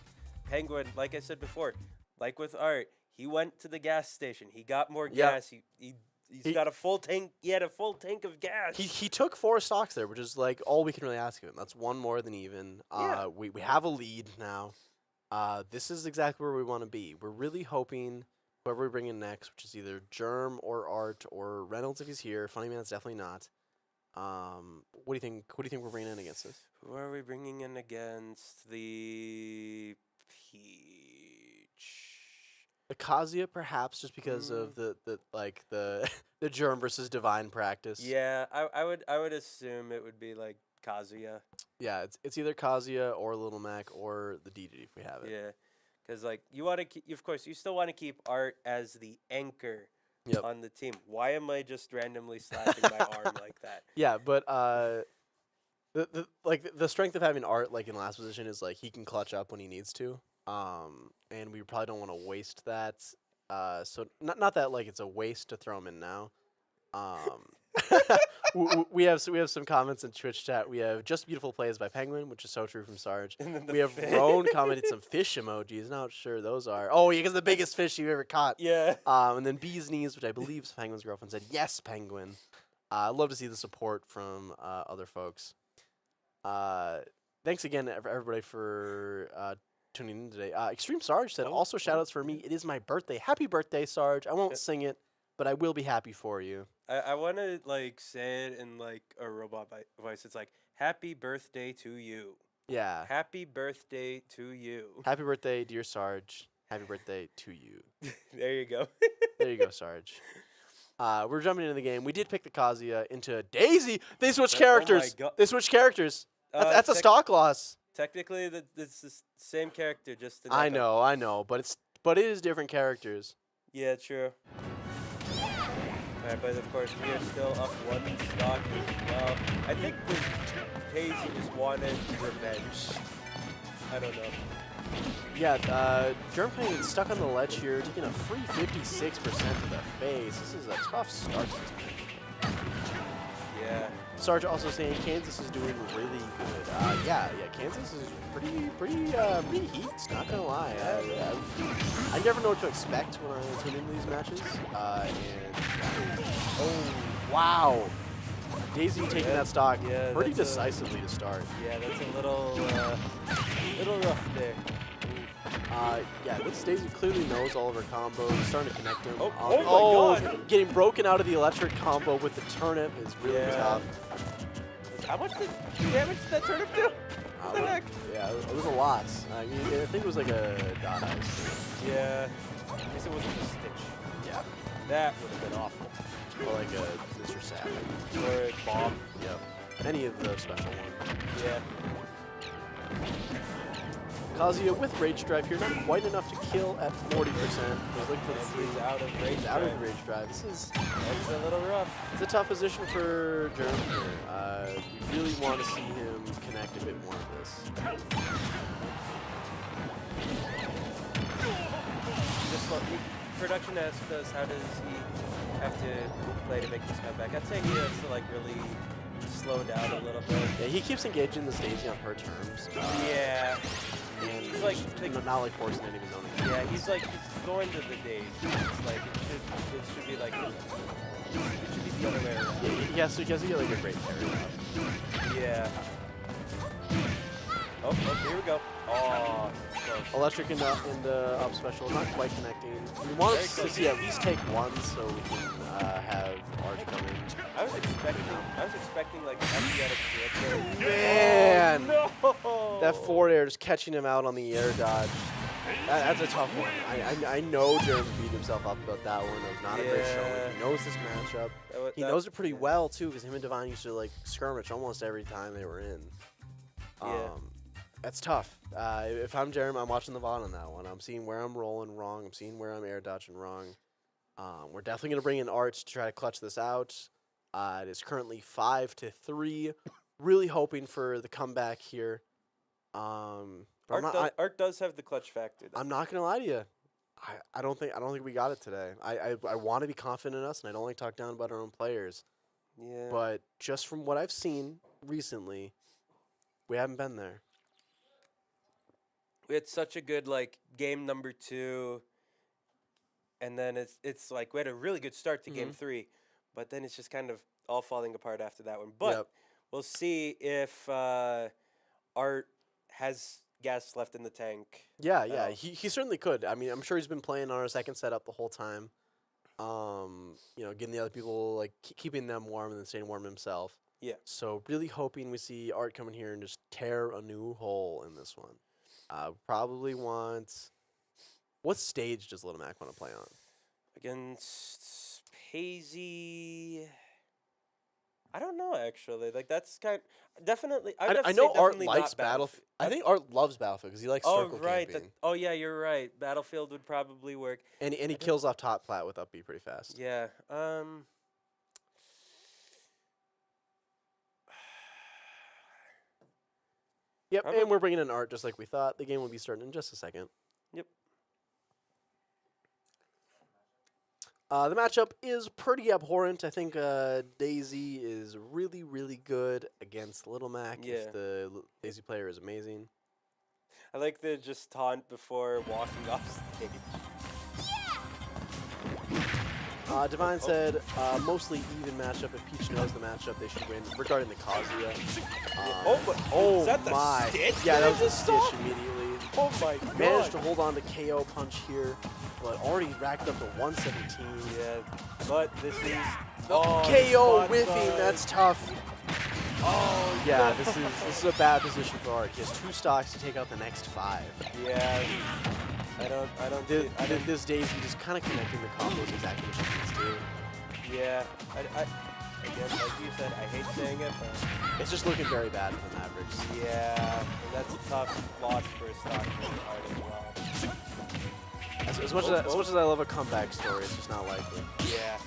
Penguin, like I said before, like with Art, he went to the gas station. He got more gas. He's got a full tank. He had a full tank of gas. He took 4 stocks there, which is, like, all we can really ask of him. That's one more than even. Yeah. We have a lead now. This is exactly where we want to be. We're really hoping whoever we bring in next, which is either Germ or Art or Reynolds if he's here. Funny Man's definitely not. What do you think? What do you think we're bringing in against this? Who are we bringing in against the Peach? The Kazuya, perhaps, just because of the the Germ versus Divine practice. Yeah, I would assume it would be like Kazuya. Yeah, it's either Kazuya or Little Mac or the DD if we have it. Yeah, because like you want to keep, of course, you still want to keep Art as the anchor on the team. Why am I just randomly slapping my arm like that? Yeah, but the strength of having Art like in last position is like he can clutch up when he needs to. And we probably don't want to waste that. So not that like it's a waste to throw him in now. We have some comments in Twitch chat. We have just beautiful plays by Penguin, which is so true from Sarge. We have Roan commented some fish emojis. Not sure those are. Oh, yeah, because the biggest fish you ever caught. Yeah. And then Bee's Knees, which I believe is Penguin's girlfriend, said yes, Penguin. I love to see the support from other folks. Thanks again, everybody, for tuning in today. Extreme Sarge said, also shout-outs for me. It is my birthday. Happy birthday, Sarge. I won't sing it, but I will be happy for you. I want to, like, say it in, like, a robot voice. It's like, happy birthday to you. Yeah. Happy birthday to you. Happy birthday, dear Sarge. Happy birthday to you. There you go. There you go, Sarge. We're jumping into the game. We did pick the Kazuya into Daisy. They switched characters. God. They switched characters. That's a stock loss. Technically, it's the same character, just the I know, but it is different characters. Yeah, true. Alright, but of course we are still up 1 stock as well. I think the Paisy just wanted revenge. I don't know. Yeah, Germ Penguin stuck on the ledge here, taking a free 56% to the face. This is a tough start to this match. Yeah. Sarge also saying Kansas is doing really good. Yeah, Kansas is pretty heat. Not gonna lie. I never know what to expect when I tune into these matches. Oh wow, Daisy taking that stock pretty decisively to start. Yeah, that's a little rough there. Yeah, this Daisy clearly knows all of her combos. Starting to connect them. Oh my God! Getting broken out of the electric combo with the turnip is really tough. How much damage did that turnip do? What the heck? Yeah, it was a lot. I mean, I think it was like a dot ice. Yeah. I guess it wasn't a stitch. Yeah. That would have been awful. Or like a Mr. Savage. Or a bomb. Yep. Any of the special ones. Yeah. Kazuya with Rage Drive here, not quite enough to kill at 40%. He's looking for the free. He's out of Rage Drive. Out of Rage Drive. That's a little rough. It's a tough position for Germ here. We really want to see him connect a bit more of this. Production asked us, how does he have to play to make this comeback. I'd say he has to like really slow down a little bit. Yeah, he keeps engaging the staging on her terms. Yeah. And He's like not like forcing anything on him. Yeah, he's going to the days. It's like it should be like it should be the other way around. Yeah, he has to get like a great carry out. Yeah. Oh, here we go. Oh, close. Electric into up special, not quite connecting. We want to see at least take one so we can have Arch come in. I was expecting like FD out of grip there. Man! Oh, no! That forward air just catching him out on the air dodge. That's a tough one. I know Jeremy beat himself up about that one. It was not a great showing. He knows this matchup. He knows it pretty well too, because him and Divine used to like skirmish almost every time they were in. That's tough. If I'm Jeremy, I'm watching the VOD on that one. I'm seeing where I'm rolling wrong. I'm seeing where I'm air dodging wrong. We're definitely going to bring in Arch to try to clutch this out. It is currently 5-3. Really hoping for the comeback here. Art does have the clutch factor, though. I'm not going to lie to you. I don't think we got it today. I want to be confident in us, and I don't like to talk down about our own players. Yeah. But just from what I've seen recently, we haven't been there. We had such a good like game number 2, and then it's like we had a really good start to game 3, but then it's just kind of all falling apart after that one. But we'll see if Art has gas left in the tank. Yeah, he certainly could. I mean, I'm sure he's been playing on our second setup the whole time. Getting the other people like keeping them warm and then staying warm himself. Yeah. So really hoping we see Art come in here and just tear a new hole in this one. Probably want. What stage does Little Mac want to play on? Against Hazy. I don't know actually. Like that's definitely. I know Art likes Battlefield. I think Art loves Battlefield because he likes circle camping. Oh yeah, you're right. Battlefield would probably work. And he kills off top plat with up B pretty fast. Yeah. Yep, and we're bringing in Art just like we thought. The game will be starting in just a second. Yep. The matchup is pretty abhorrent. I think Daisy is really, really good against Little Mac. Yeah. If the Daisy player is amazing. I like the just taunt before walking off stage. Divine said, mostly even matchup. If Peach knows the matchup, they should win. Regarding the Kazuya. Is that the stitch? Yeah, that was a stitch immediately. Oh my god. Managed to hold on to KO punch here, but already racked up to 117. Yeah, but this is... KO whiffing, that's tough. Oh, yeah, this is a bad position for Art. He has 2 stocks to take out the next 5. Yeah. I don't. This Daisy just kind of connecting the combos exactly what she needs to. Yeah, again, like you said, I hate saying it, but it's just looking very bad for the Mavericks. Yeah, and that's a tough loss for a stock Art as well. As much as I love a comeback story, it's just not likely. Yeah.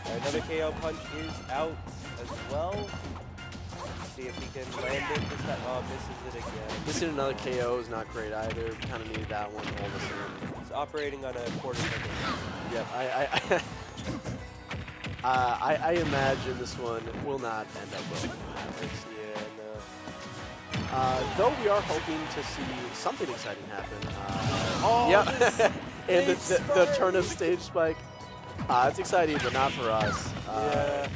Right, another KO punch is out as well. See if he can land it this time. Oh, misses it again. Missing another KO is not great either. Kind of needed that one to hold us in. It's operating on a quarter-second. Yep, I imagine this one will not end up well. Yeah, no. Though we are hoping to see something exciting happen. Yeah. And the turn of stage spike. It's exciting, but not for us. Yeah.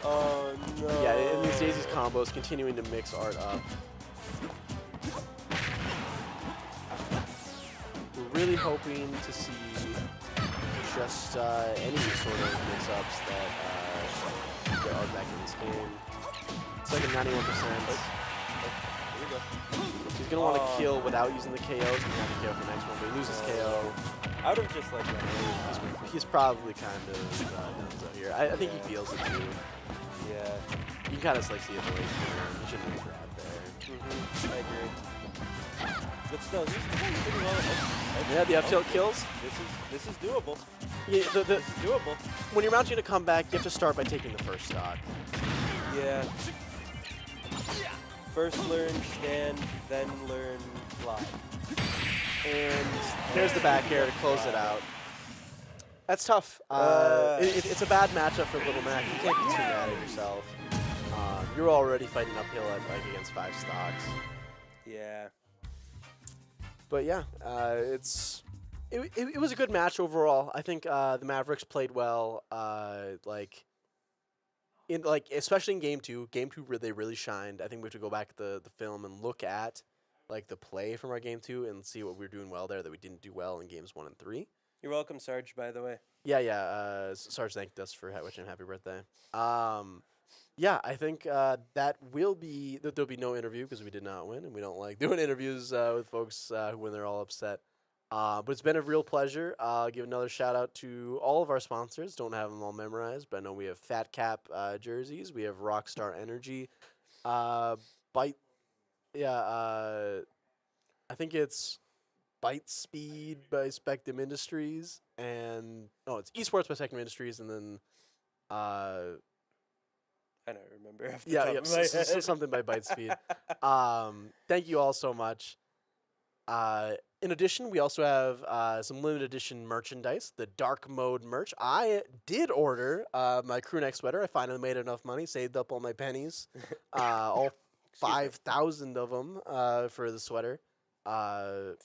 Oh no. Yeah, and these Daisy's combos continuing to mix Art up. We're really hoping to see just any sort of mix-ups that get Art back in this game. It's like a 91%. Here we go. He's going to want to kill without using the KOs. He's going to have to KO for the next one, but he loses KO. I would have just like that. He's probably kind of done here. I think he feels it too. Yeah. You can kind of like see it the way he shouldn't have grabbed there. I agree. But still, he's pretty well. Yeah, the up tilt kills. This is doable. Yeah, this is doable. When you're mounting a comeback, you have to start by taking the first stock. Yeah. First learn stand, then learn fly. And there's the back air to close it out. That's tough. Uh, It's a bad matchup for Little Mac. You can't be too mad at yourself. You're already fighting uphill at, like against 5 stocks. yeah. But yeah, it was a good match overall. I think the Mavericks played well. Especially in game two. Game two, they really shined. I think we have to go back to the film and look at like the play from our game two and see what we were doing well there that we didn't do well in games 1 and 3. You're welcome, Sarge, by the way. Yeah. Sarge thanked us for wishing him happy birthday. Yeah, I think that will be there'll be no interview because we did not win, and we don't like doing interviews with folks when they're all upset. But it's been a real pleasure. I'll give another shout out to all of our sponsors. Don't have them all memorized, but I know we have Fat Cap jerseys. We have Rockstar Energy, Bite. Yeah, I think it's Bite Speed by Spectrum Industries, and it's Esports by Spectrum Industries, and then I don't remember off the yeah, top yeah, of my head. something by Bite Speed. Thank you all so much. In addition, we also have some limited edition merchandise, the Dark Mode merch. I did order my crew neck sweater. I finally made enough money, saved up all my pennies, all Excuse me. 5,000 of them for the sweater. $50.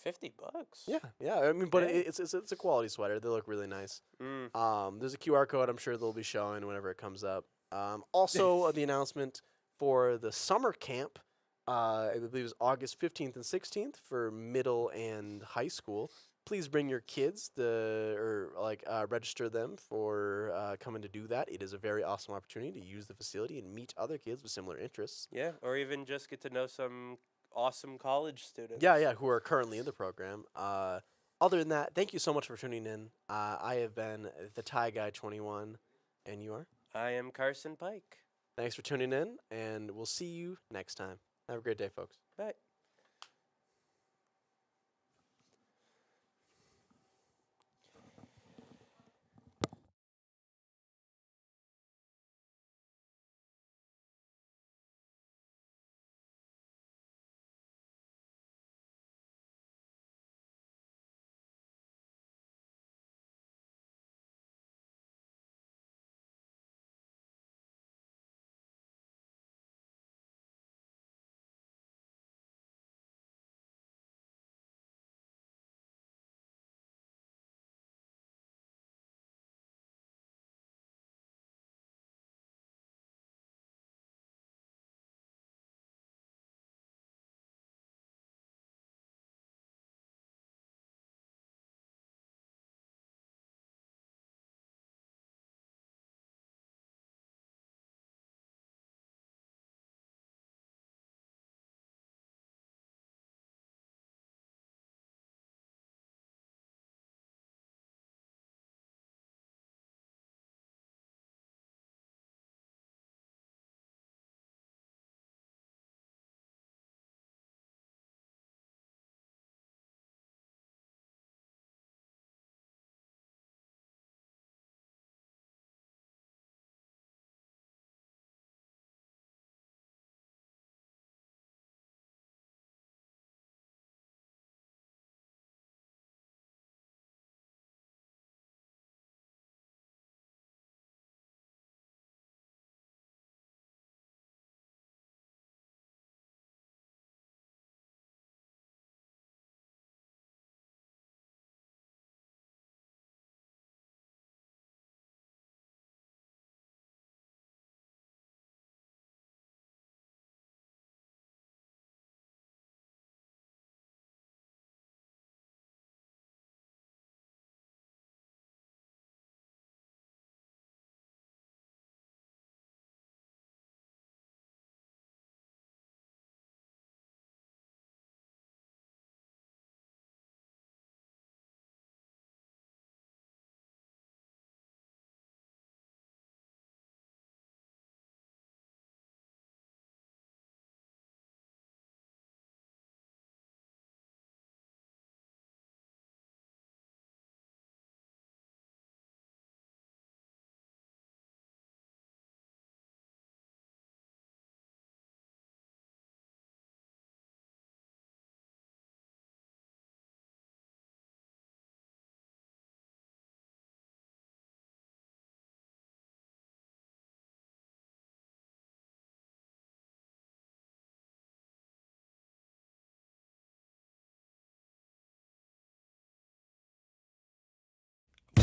Yeah. I mean, but Yeah. it's a quality sweater. They look really nice. There's a QR code. I'm sure they'll be showing whenever it comes up. Also, the announcement for the summer camp. I believe it was August 15th and 16th for middle and high school. Please bring your kids register them for coming to do that. It is a very awesome opportunity to use the facility and meet other kids with similar interests. Yeah, or even just get to know some awesome college students. Yeah, who are currently in the program. Other than that, thank you so much for tuning in. I have been the Tie Guy 21, and you are? I am Carson Pike. Thanks for tuning in, and we'll see you next time. Have a great day, folks. Bye.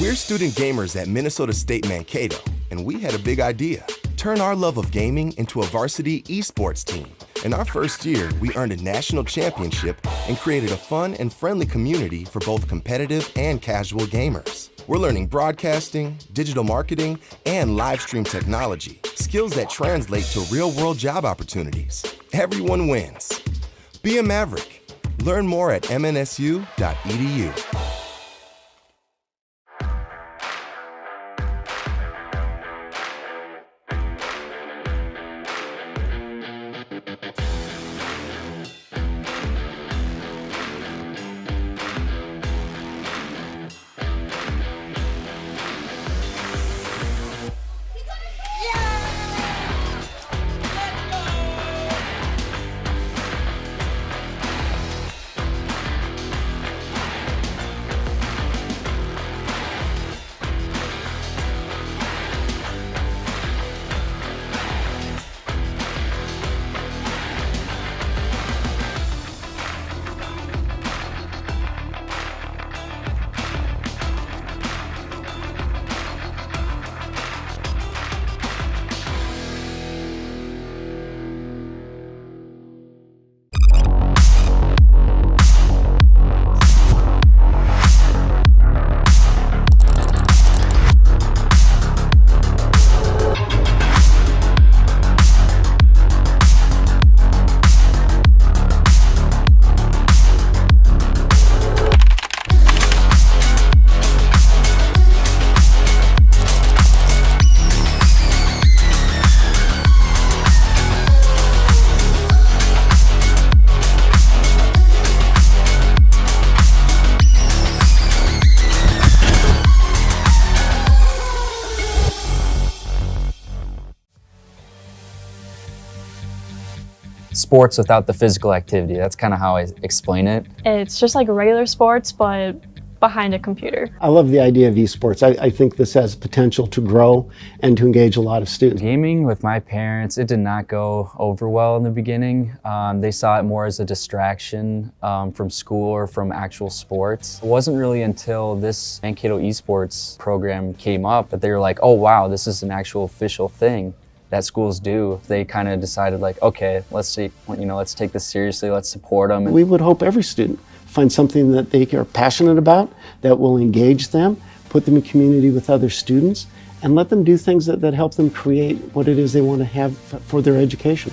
We're student gamers at Minnesota State Mankato, and we had a big idea. Turn our love of gaming into a varsity esports team. In our first year, we earned a national championship and created a fun and friendly community for both competitive and casual gamers. We're learning broadcasting, digital marketing, and live stream technology, skills that translate to real-world job opportunities. Everyone wins. Be a Maverick. Learn more at mnsu.edu. Sports without the physical activity. That's kind of how I explain it. It's just like regular sports, but behind a computer. I love the idea of esports. I think this has potential to grow and to engage a lot of students. Gaming with my parents, it did not go over well in the beginning. They saw it more as a distraction from school or from actual sports. It wasn't really until this Mankato esports program came up that they were like, oh wow, this is an actual official thing that schools do. They kind of decided like, okay, let's take this seriously, let's support them. We would hope every student find something that they are passionate about, that will engage them, put them in community with other students, and let them do things that help them create what it is they want to have for their education.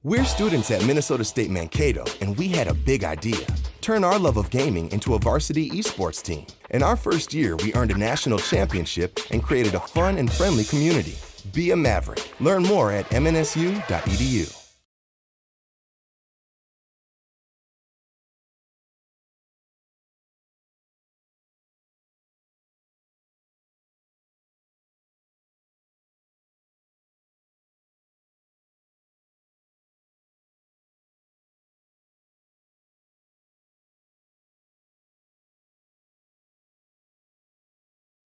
We're students at Minnesota State Mankato, and we had a big idea. Turn our love of gaming into a varsity esports team. In our first year, we earned a national championship and created a fun and friendly community. Be a Maverick. Learn more at mnsu.edu.